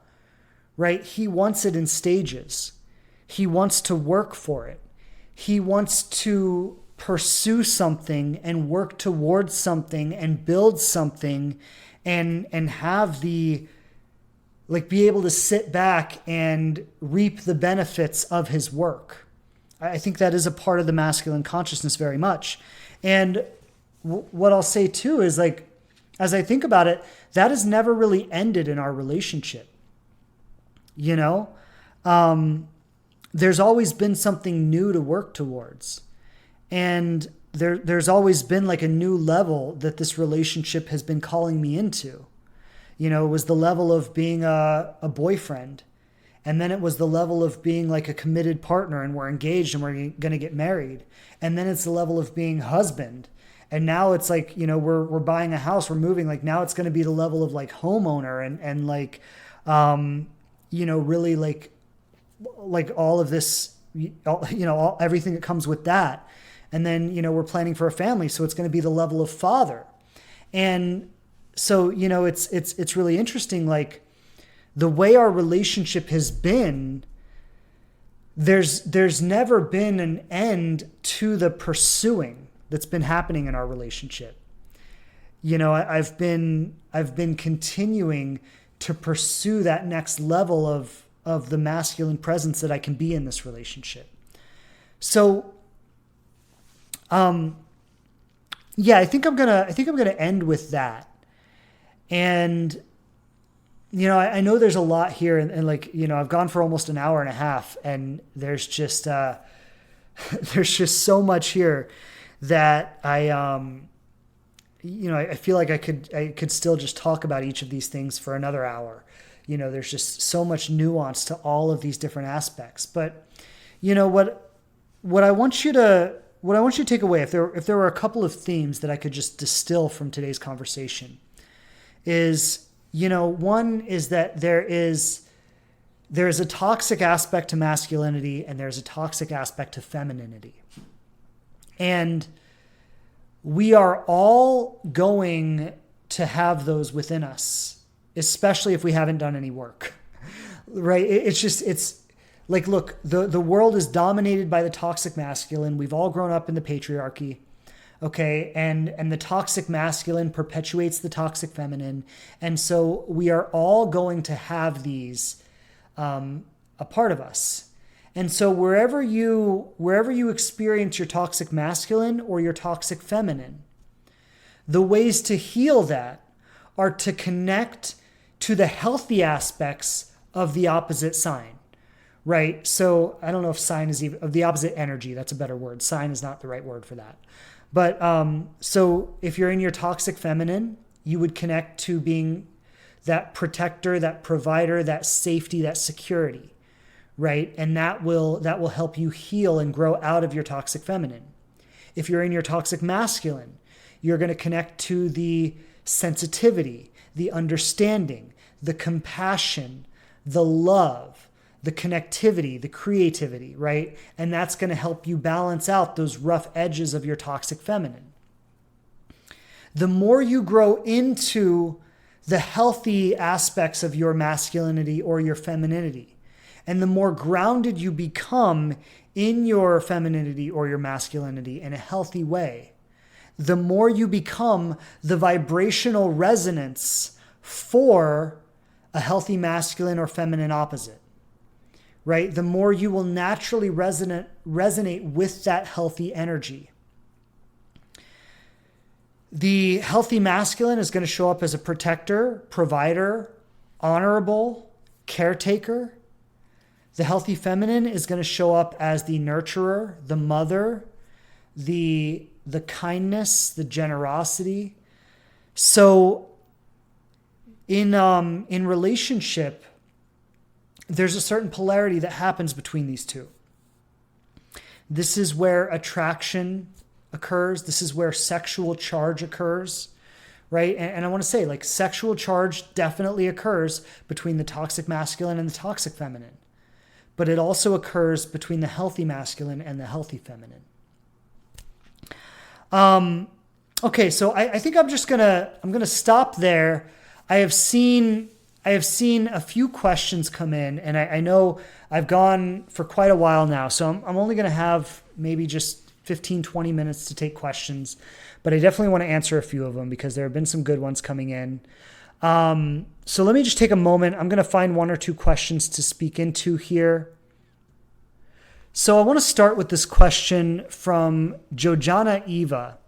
right? He wants it in stages. He wants to work for it. He wants to pursue something and work towards something and build something and have be able to sit back and reap the benefits of his work. I think that is a part of the masculine consciousness very much. And what I'll say too is, like, as I think about it, that has never really ended in our relationship. There's always been something new to work towards. And there's always been like a new level that this relationship has been calling me into. It was the level of being a boyfriend. And then it was the level of being like a committed partner, and we're engaged and we're going to get married. And then it's the level of being husband. And now it's like, we're buying a house, we're moving. Like, now it's going to be the level of like homeowner and like, really like all of this, everything that comes with that. And then, we're planning for a family. So it's going to be the level of father. And so, it's really interesting. Like, the way our relationship has been, there's never been an end to the pursuing that's been happening in our relationship. I've been continuing to pursue that next level of the masculine presence that I can be in this relationship. So, I think I'm gonna end with that. And I know there's a lot here, and I've gone for almost an hour and a half, and there's just so much here that I feel like I could still just talk about each of these things for another hour. There's just so much nuance to all of these different aspects. But what I want you to take away, if there were a couple of themes that I could just distill from today's conversation, is, one is that there is a toxic aspect to masculinity and there's a toxic aspect to femininity. And we are all going to have those within us, especially if we haven't done any work, right? It's like, look, the world is dominated by the toxic masculine. We've all grown up in the patriarchy. Okay. And the toxic masculine perpetuates the toxic feminine. And so we are all going to have these, a part of us. And so wherever you experience your toxic masculine or your toxic feminine, the ways to heal that are to connect to the healthy aspects of the opposite sign, right? So I don't know if sign is even of the opposite energy. That's a better word. Sign is not the right word for that. But so if you're in your toxic feminine, you would connect to being that protector, that provider, that safety, that security, right? And that will help you heal and grow out of your toxic feminine. If you're in your toxic masculine, you're going to connect to the sensitivity, the understanding, the compassion, the love, the connectivity, the creativity, right? And that's going to help you balance out those rough edges of your toxic feminine. The more you grow into the healthy aspects of your masculinity or your femininity, and the more grounded you become in your femininity or your masculinity in a healthy way, the more you become the vibrational resonance for a healthy masculine or feminine opposite, right? The more you will naturally resonate with that healthy energy. The healthy masculine is going to show up as a protector, provider, honorable, caretaker. The healthy feminine is going to show up as the nurturer, the mother, the kindness, the generosity. So in relationship, there's a certain polarity that happens between these two. This is where attraction occurs. This is where sexual charge occurs, right? And I want to say, like, sexual charge definitely occurs between the toxic masculine and the toxic feminine, but it also occurs between the healthy masculine and the healthy feminine. Okay, so I think I'm gonna stop there. I have seen a few questions come in, and I know I've gone for quite a while now, so I'm only going to have maybe just 15, 20 minutes to take questions, but I definitely want to answer a few of them because there have been some good ones coming in. So let me just take a moment. I'm going to find one or two questions to speak into here. So I want to start with this question from Jojana Eva.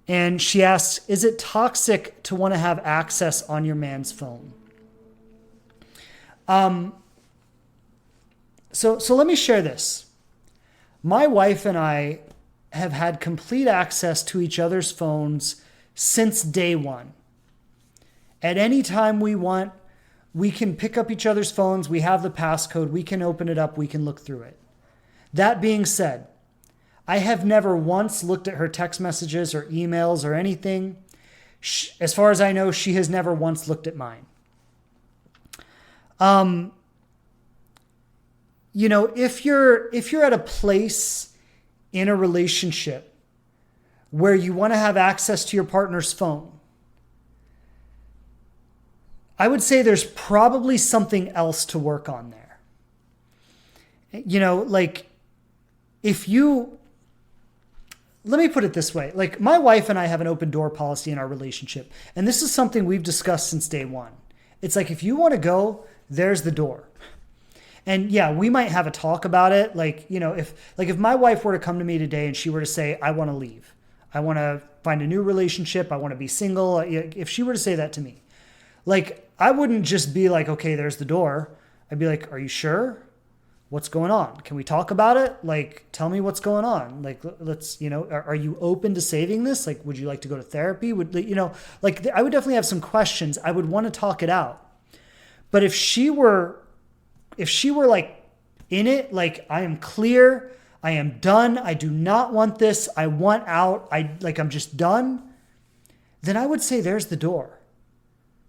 And she asks, is it toxic to want to have access on your man's phone? So let me share this. My wife and I have had complete access to each other's phones since day one. At any time we want, we can pick up each other's phones. We have the passcode. We can open it up. We can look through it. That being said, I have never once looked at her text messages or emails or anything. As far as I know, she has never once looked at mine. You know, if you're at a place in a relationship where you want to have access to your partner's phone, I would say there's probably something else to work on there. You know, like let me put it this way. Like, my wife and I have an open door policy in our relationship. And this is something we've discussed since day one. It's like, if you want to go, there's the door. And yeah, we might have a talk about it. Like, you know, if my wife were to come to me today and she were to say, I want to leave, I want to find a new relationship, I want to be single. If she were to say that to me, like, I wouldn't just be like, okay, there's the door. I'd be like, are you sure? What's going on? Can we talk about it? Like, tell me what's going on. Like, let's, you know, are you open to saving this? Like, would you like to go to therapy? Would, you know, like, I would definitely have some questions. I would want to talk it out. But if she were like in it, like, I am clear, I am done, I do not want this, I want out, I'm just done, then I would say there's the door.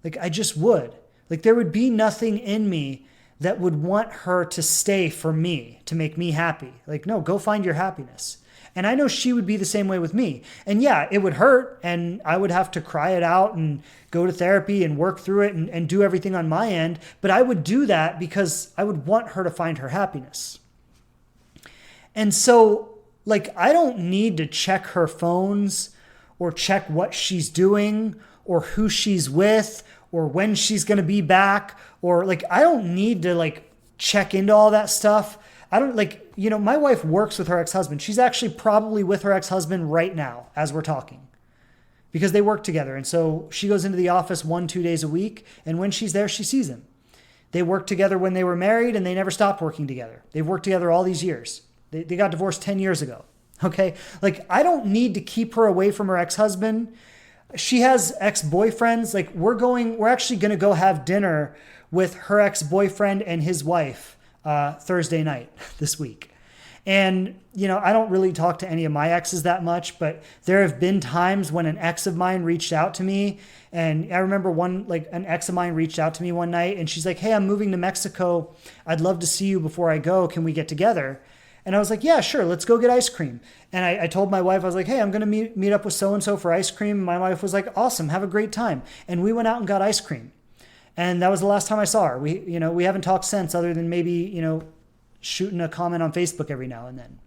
Like, I just would. Like, there would be nothing in me that would want her to stay for me, to make me happy. Like, no, go find your happiness. And I know she would be the same way with me. And yeah, it would hurt, and I would have to cry it out and go to therapy and work through it and do everything on my end. But I would do that because I would want her to find her happiness. And so, like, I don't need to check her phones or check what she's doing or who she's with or when she's going to be back, or like, I don't need to like check into all that stuff. I don't like, you know, my wife works with her ex-husband. She's actually probably with her ex-husband right now as we're talking because they work together. And so she goes into the office 1-2 days a week. And when she's there, she sees him. They worked together when they were married and they never stopped working together. They've worked together all these years. They got divorced 10 years ago. Okay. Like, I don't need to keep her away from her ex-husband. She has ex-boyfriends. Like, we're actually going to go have dinner with her ex-boyfriend and his wife Thursday night this week. And, I don't really talk to any of my exes that much, but there have been times when an ex of mine reached out to me. And I remember an ex of mine reached out to me one night and she's like, hey, I'm moving to Mexico. I'd love to see you before I go. Can we get together? And I was like, yeah, sure. Let's go get ice cream. And I told my wife, I was like, hey, I'm going to meet up with so-and-so for ice cream. And my wife was like, awesome. Have a great time. And we went out and got ice cream. And that was the last time I saw her. We haven't talked since, other than maybe, shooting a comment on Facebook every now and then.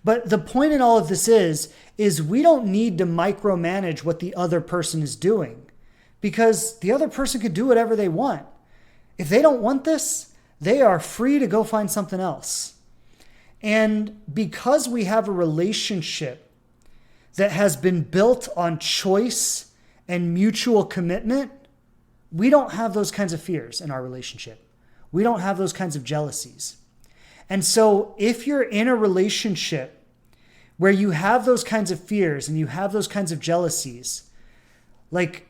But the point in all of this is we don't need to micromanage what the other person is doing, because the other person can do whatever they want. If they don't want this, they are free to go find something else. And because we have a relationship that has been built on choice and mutual commitment, we don't have those kinds of fears in our relationship. We don't have those kinds of jealousies. And so if you're in a relationship where you have those kinds of fears and you have those kinds of jealousies, like,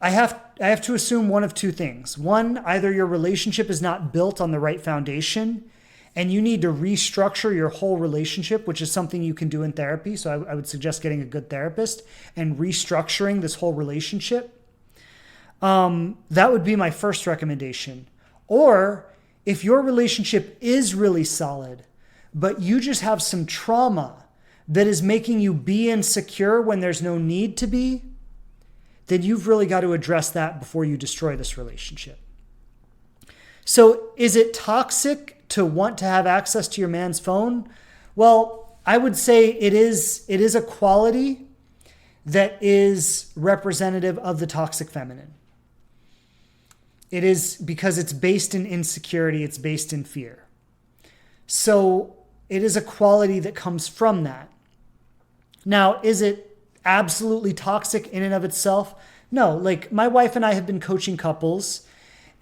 I have to assume one of two things. One, either your relationship is not built on the right foundation and you need to restructure your whole relationship, which is something you can do in therapy. So I would suggest getting a good therapist and restructuring this whole relationship. That would be my first recommendation. Or if your relationship is really solid, but you just have some trauma that is making you be insecure when there's no need to be, then you've really got to address that before you destroy this relationship. So is it toxic to want to have access to your man's phone? Well, I would say it is a quality that is representative of the toxic feminine. It is, because it's based in insecurity, it's based in fear. So it is a quality that comes from that. Now, is it absolutely toxic in and of itself? No. Like, my wife and I have been coaching couples,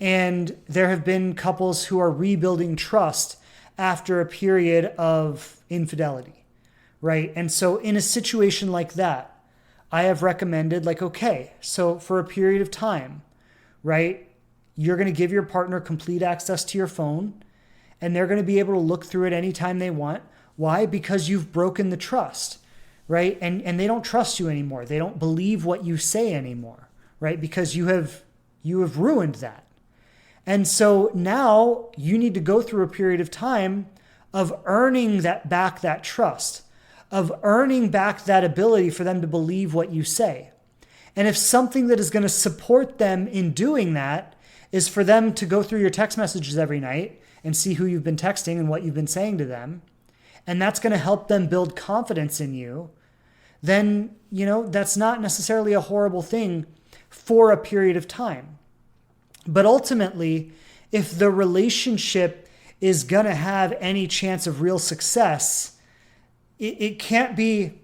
and there have been couples who are rebuilding trust after a period of infidelity, right? And so in a situation like that, I have recommended, like, okay, so for a period of time, right, you're going to give your partner complete access to your phone, and they're going to be able to look through it anytime they want. Why? Because you've broken the trust, right? And they don't trust you anymore. They don't believe what you say anymore, right? Because you have ruined that. And so now you need to go through a period of time of earning that trust, of earning back that ability for them to believe what you say. And if something that is going to support them in doing that is for them to go through your text messages every night and see who you've been texting and what you've been saying to them, and that's going to help them build confidence in you, then, that's not necessarily a horrible thing for a period of time. But ultimately, if the relationship is going to have any chance of real success, it can't be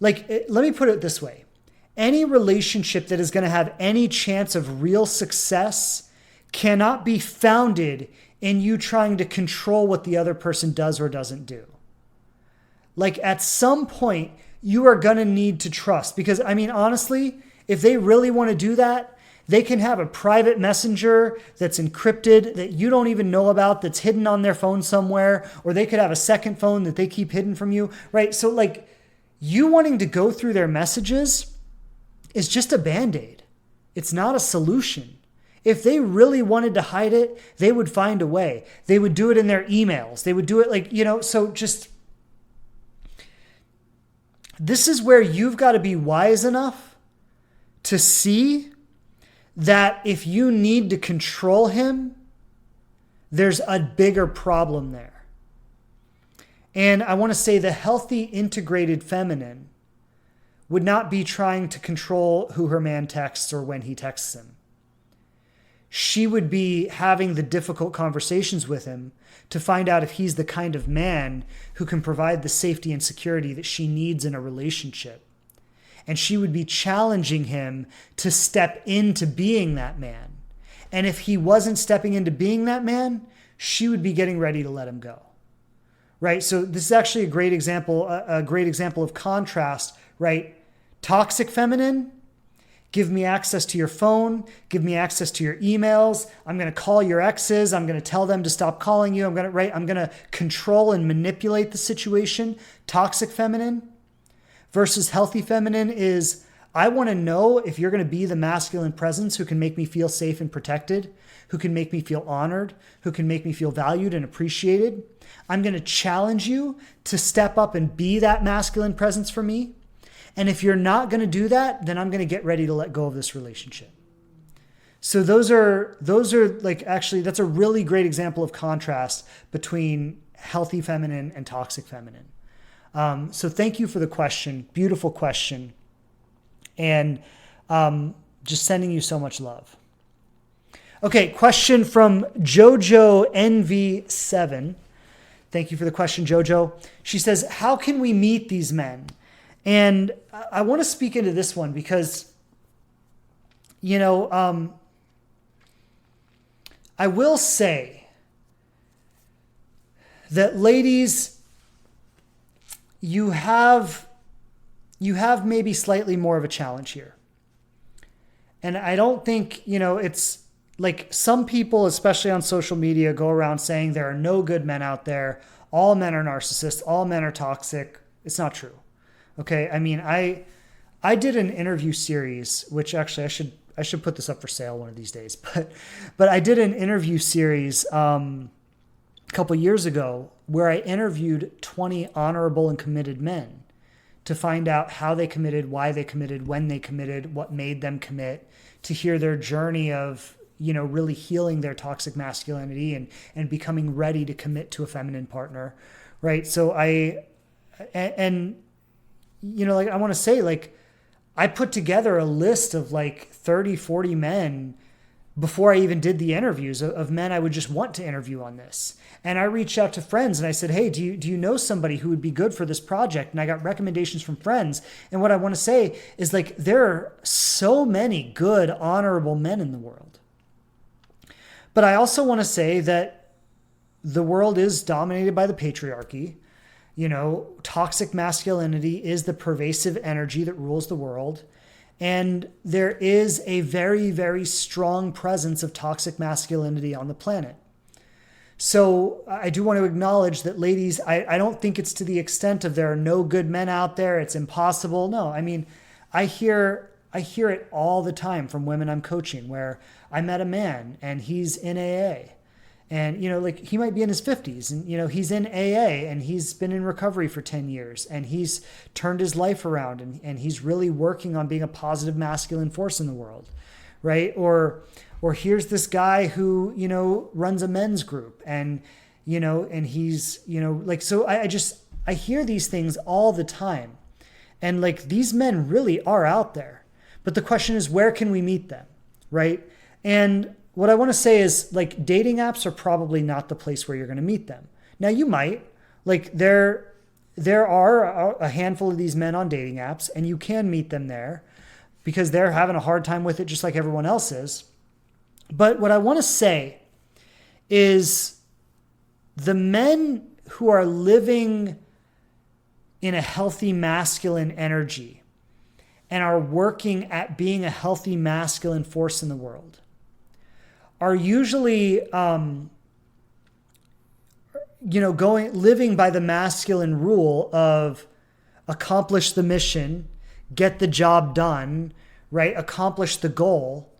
like, let me put it this way. Any relationship that is going to have any chance of real success cannot be founded in you trying to control what the other person does or doesn't do. Like, at some point, you are going to need to trust, because, honestly, if they really want to do that, they can have a private messenger that's encrypted that you don't even know about, that's hidden on their phone somewhere, or they could have a second phone that they keep hidden from you, right? So, like, you wanting to go through their messages is just a Band-Aid. It's not a solution. If they really wanted to hide it, they would find a way. They would do it in their emails. They would do it so just, this is where you've got to be wise enough to see that if you need to control him, there's a bigger problem there. And I want to say the healthy, integrated feminine would not be trying to control who her man texts or when he texts him. She would be having the difficult conversations with him to find out if he's the kind of man who can provide the safety and security that she needs in a relationship. And she would be challenging him to step into being that man. And if he wasn't stepping into being that man, she would be getting ready to let him go. Right? So this is actually a great example of contrast, right? Toxic feminine, give me access to your phone, give me access to your emails. I'm going to call your exes. I'm going to tell them to stop calling you. I'm going to control and manipulate the situation. Toxic feminine versus healthy feminine is, I want to know if you're going to be the masculine presence who can make me feel safe and protected, who can make me feel honored, who can make me feel valued and appreciated. I'm going to challenge you to step up and be that masculine presence for me. And if you're not going to do that, then I'm going to get ready to let go of this relationship. So those are like, actually, that's a really great example of contrast between healthy feminine and toxic feminine. So thank you for the question. Beautiful question. And just sending you so much love. Okay, question from Jojo NV7. Thank you for the question, Jojo. She says, how can we meet these men? And I want to speak into this one because, I will say that, ladies, you have maybe slightly more of a challenge here. And I don't think, it's like some people, especially on social media, go around saying there are no good men out there. All men are narcissists. All men are toxic. It's not true. Okay. I mean, I did an interview series, which actually I should put this up for sale one of these days, but I did an interview series, a couple years ago where I interviewed 20 honorable and committed men to find out how they committed, why they committed, when they committed, what made them commit, to hear their journey of, really healing their toxic masculinity and becoming ready to commit to a feminine partner. Right. So I want to say, I put together a list of 30, 40 men before I even did the interviews of men I would just want to interview on this. And I reached out to friends and I said, hey, do you know somebody who would be good for this project? And I got recommendations from friends. And what I want to say is, there are so many good, honorable men in the world. But I also want to say that the world is dominated by the patriarchy. Toxic masculinity is the pervasive energy that rules the world. And there is a very, very strong presence of toxic masculinity on the planet. So I do want to acknowledge that, ladies, I don't think it's to the extent of there are no good men out there. It's impossible. No, I mean, I hear it all the time from women I'm coaching where I met a man and he's in AA. And, he might be in his 50s and, he's in AA and he's been in recovery for 10 years and he's turned his life around and he's really working on being a positive masculine force in the world. Right. Or here's this guy who, runs a men's group and, and he's, so I hear these things all the time. And these men really are out there. But the question is, where can we meet them? Right. And what I want to say is, dating apps are probably not the place where you're going to meet them. Now, you might, there are a handful of these men on dating apps, and you can meet them there because they're having a hard time with it just like everyone else is. But what I want to say is the men who are living in a healthy masculine energy and are working at being a healthy masculine force in the world are usually, living by the masculine rule of accomplish the mission, get the job done, right? Accomplish the goal.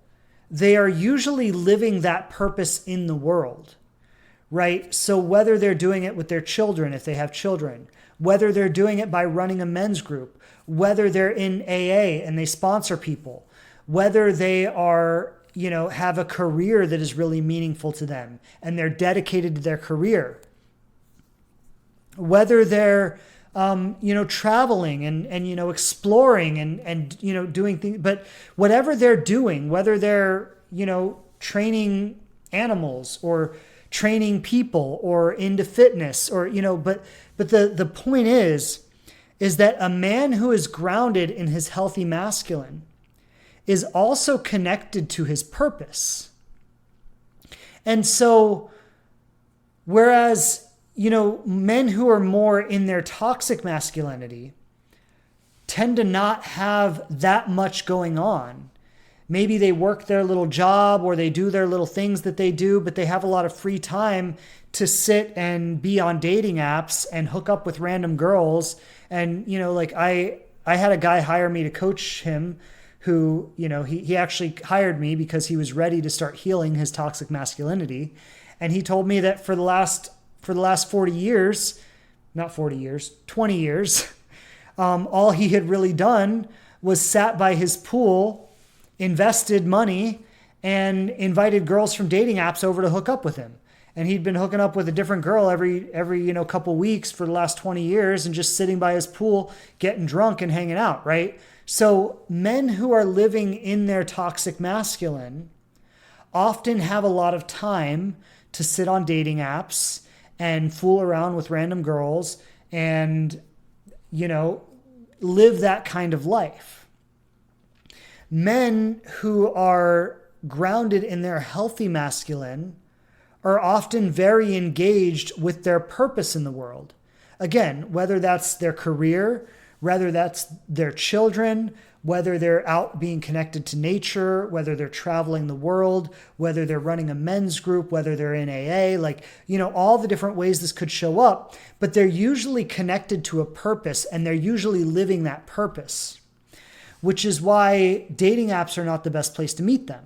They are usually living that purpose in the world, right? So whether they're doing it with their children, if they have children, whether they're doing it by running a men's group, whether they're in AA and they sponsor people, whether they are, have a career that is really meaningful to them and they're dedicated to their career, whether they're, traveling and exploring and doing things, but whatever they're doing, whether they're, training animals or training people or into fitness or, but the point is that a man who is grounded in his healthy masculine is also connected to his purpose. And so, whereas, men who are more in their toxic masculinity tend to not have that much going on. Maybe they work their little job or they do their little things that they do, but they have a lot of free time to sit and be on dating apps and hook up with random girls. And, I had a guy hire me to coach him who, he actually hired me because he was ready to start healing his toxic masculinity. And he told me that for the last 40 years, not 40 years, 20 years, all he had really done was sat by his pool, invested money, and invited girls from dating apps over to hook up with him. And he'd been hooking up with a different girl every couple weeks for the last 20 years and just sitting by his pool, getting drunk and hanging out, right? So men who are living in their toxic masculine often have a lot of time to sit on dating apps and fool around with random girls and, live that kind of life. Men who are grounded in their healthy masculine are often very engaged with their purpose in the world. Again, whether that's their career, whether that's their children, whether they're out being connected to nature, whether they're traveling the world, whether they're running a men's group, whether they're in AA, all the different ways this could show up, but they're usually connected to a purpose and they're usually living that purpose, which is why dating apps are not the best place to meet them.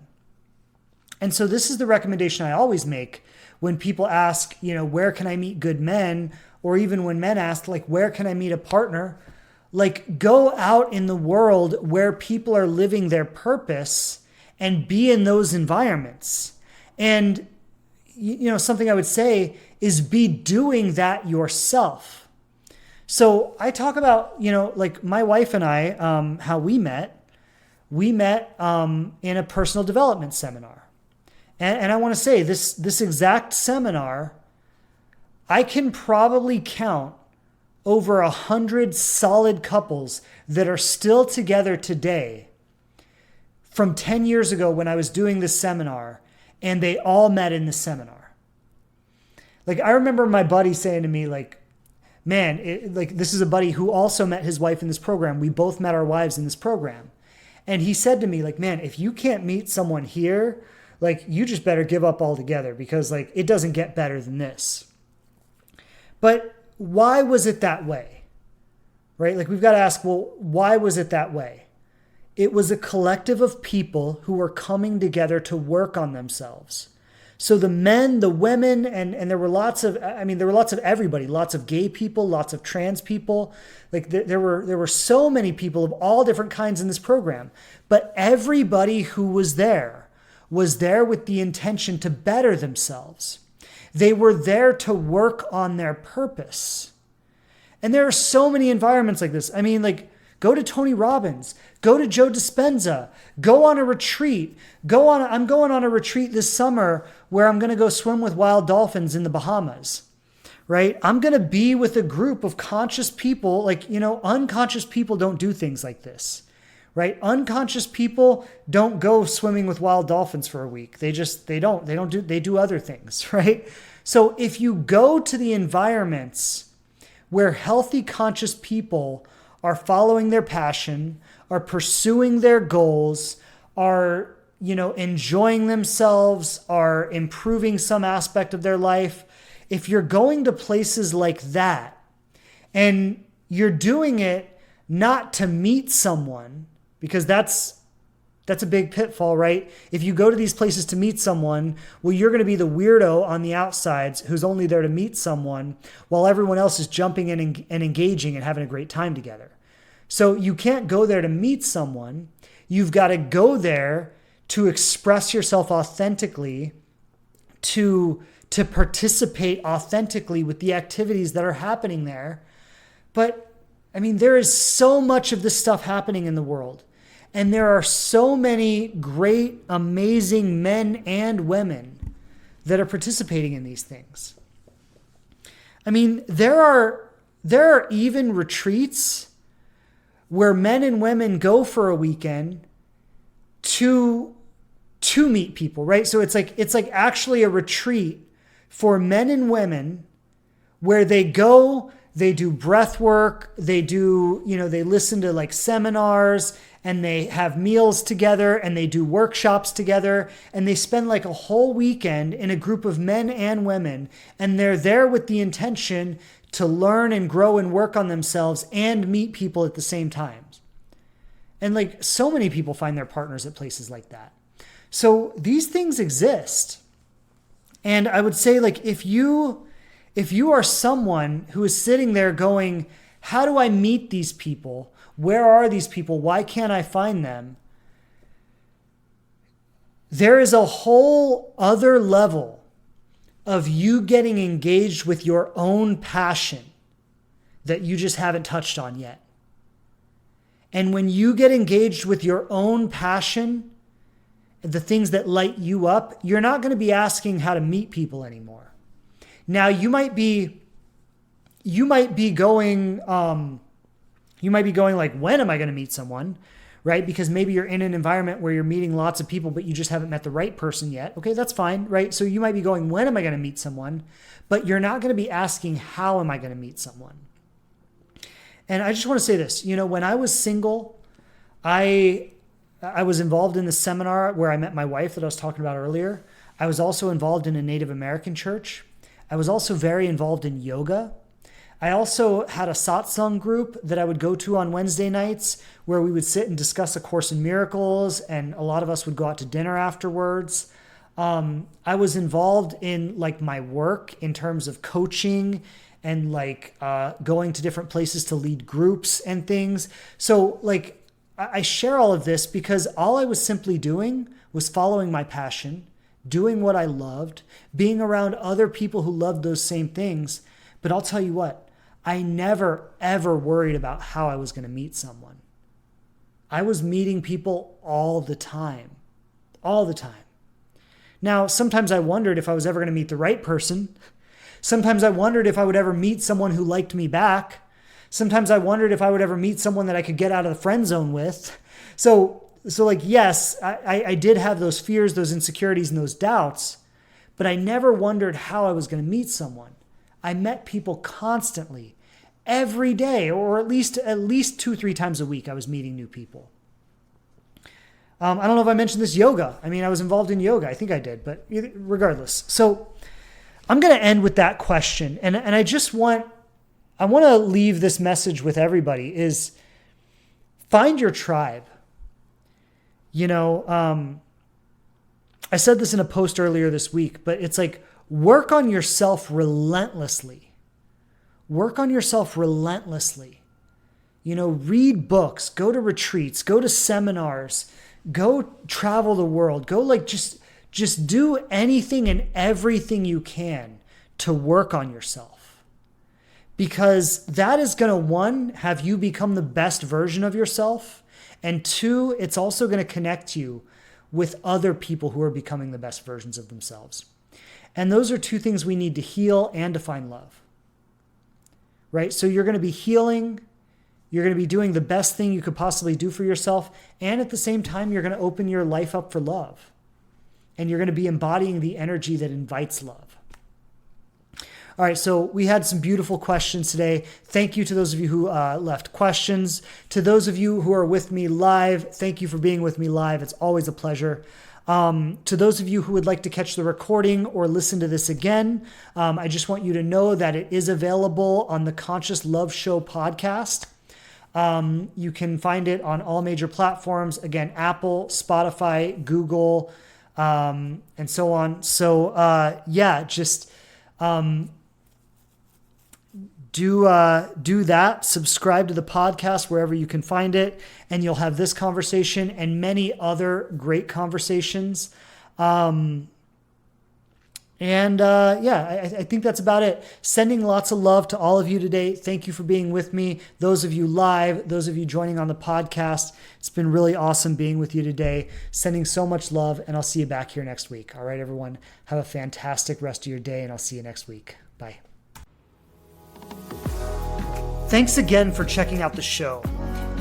And so this is the recommendation I always make when people ask, where can I meet good men? Or even when men ask, where can I meet a partner? Go out in the world where people are living their purpose and be in those environments. And, something I would say is be doing that yourself. So I talk about, my wife and I, how we met. We met in a personal development seminar. And I want to say this exact seminar, I can probably count over 100 solid couples that are still together today from 10 years ago when I was doing this seminar, and they all met in the seminar. I remember my buddy saying to me, man, this is a buddy who also met his wife in this program. We both met our wives in this program. And he said to me, man, if you can't meet someone here, you just better give up altogether because it doesn't get better than this. But why was it that way? Right? We've got to ask, well, why was it that way? It was a collective of people who were coming together to work on themselves. So the men, the women, and there were lots of everybody, lots of gay people, lots of trans people. There were so many people of all different kinds in this program. But everybody who was there with the intention to better themselves. They were there to work on their purpose. And there are so many environments like this. Go to Tony Robbins, go to Joe Dispenza, go on a retreat. I'm going on a retreat this summer where I'm going to go swim with wild dolphins in the Bahamas, right? I'm going to be with a group of conscious people. Unconscious people don't do things like this, right? Unconscious people don't go swimming with wild dolphins for a week. They do other things, right? So if you go to the environments where healthy, conscious people are following their passion, are pursuing their goals, are, enjoying themselves, are improving some aspect of their life, if you're going to places like that and you're doing it not to meet someone, because that's a big pitfall, right? If you go to these places to meet someone, well, you're going to be the weirdo on the outsides who's only there to meet someone while everyone else is jumping in and engaging and having a great time together. So you can't go there to meet someone. You've got to go there to express yourself authentically, to participate authentically with the activities that are happening there. But there is so much of this stuff happening in the world. And there are so many great, amazing men and women that are participating in these things. There are even retreats where men and women go for a weekend to to meet people, right? So it's like actually a retreat for men and women where they go, they do breath work, they do, they listen to like seminars, and they have meals together, and they do workshops together, and they spend like a whole weekend in a group of men and women, and they're there with the intention to learn and grow and work on themselves and meet people at the same time. And like so many people find their partners at places like that. So these things exist. And I would say, like, if you are someone who is sitting there going, how do I meet these people? Where are these people? Why can't I find them? There is a whole other level of you getting engaged with your own passion that you just haven't touched on yet. And when you get engaged with your own passion, the things that light you up, you're not going to be asking how to meet people anymore. Now, you might be going like, when am I going to meet someone, right? Because maybe you're in an environment where you're meeting lots of people, but you just haven't met the right person yet. Okay, that's fine, right? So you might be going, when am I going to meet someone? But you're not going to be asking, how am I going to meet someone? And I just want to say this, when I was single, I was involved in the seminar where I met my wife that I was talking about earlier. I was also involved in a Native American church. I was also very involved in yoga. I also had a satsang group that I would go to on Wednesday nights where we would sit and discuss A Course in Miracles, and a lot of us would go out to dinner afterwards. I was involved in like my work in terms of coaching and like going to different places to lead groups and things. So like I share all of this because all I was simply doing was following my passion, doing what I loved, being around other people who loved those same things. But I'll tell you what, I never, ever worried about how I was going to meet someone. I was meeting people all the time. Now, sometimes I wondered if I was ever going to meet the right person. Sometimes I wondered if I would ever meet someone who liked me back. Sometimes I wondered if I would ever meet someone that I could get out of the friend zone with. So like, yes, I did have those fears, those insecurities, and those doubts, but I never wondered how I was going to meet someone. I met people constantly, every day, or at least 2-3 times a week, I was meeting new people. I don't know if I mentioned this yoga. I mean, I was involved in yoga. I think I did, but regardless. So I'm going to end with that question. And I want to leave this message with everybody is find your tribe. I said this in a post earlier this week, but it's like, work on yourself relentlessly. Read books, go to retreats, go to seminars, go travel the world, go like just do anything and everything you can to work on yourself. Because that is going to, one, have you become the best version of yourself. And two, it's also going to connect you with other people who are becoming the best versions of themselves. And those are two things we need to heal and to find love, right? So you're going to be healing, you're going to be doing the best thing you could possibly do for yourself. And at the same time, you're going to open your life up for love. And you're going to be embodying the energy that invites love. All right, so we had some beautiful questions today. Thank you to those of you who left questions. To those of you who are with me live, thank you for being with me live. It's always a pleasure. To those of you who would like to catch the recording or listen to this again, I just want you to know that it is available on the Conscious Love Show podcast. You can find it on all major platforms. Again, Apple, Spotify, Google, and so on. So do that. Subscribe to the podcast wherever you can find it, and you'll have this conversation and many other great conversations. I think that's about it. Sending lots of love to all of you today. Thank you for being with me. Those of you live, those of you joining on the podcast. It's been really awesome being with you today. Sending so much love, and I'll see you back here next week. All right, everyone. Have a fantastic rest of your day, and I'll see you next week. Bye. Thanks again for checking out the show.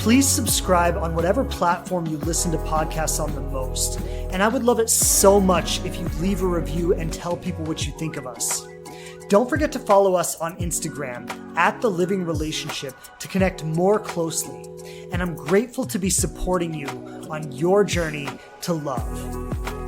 Please subscribe on whatever platform you listen to podcasts on the most. And I would love it so much if you leave a review and tell people what you think of us. Don't forget to follow us on Instagram @TheLivingRelationship to connect more closely. And I'm grateful to be supporting you on your journey to love.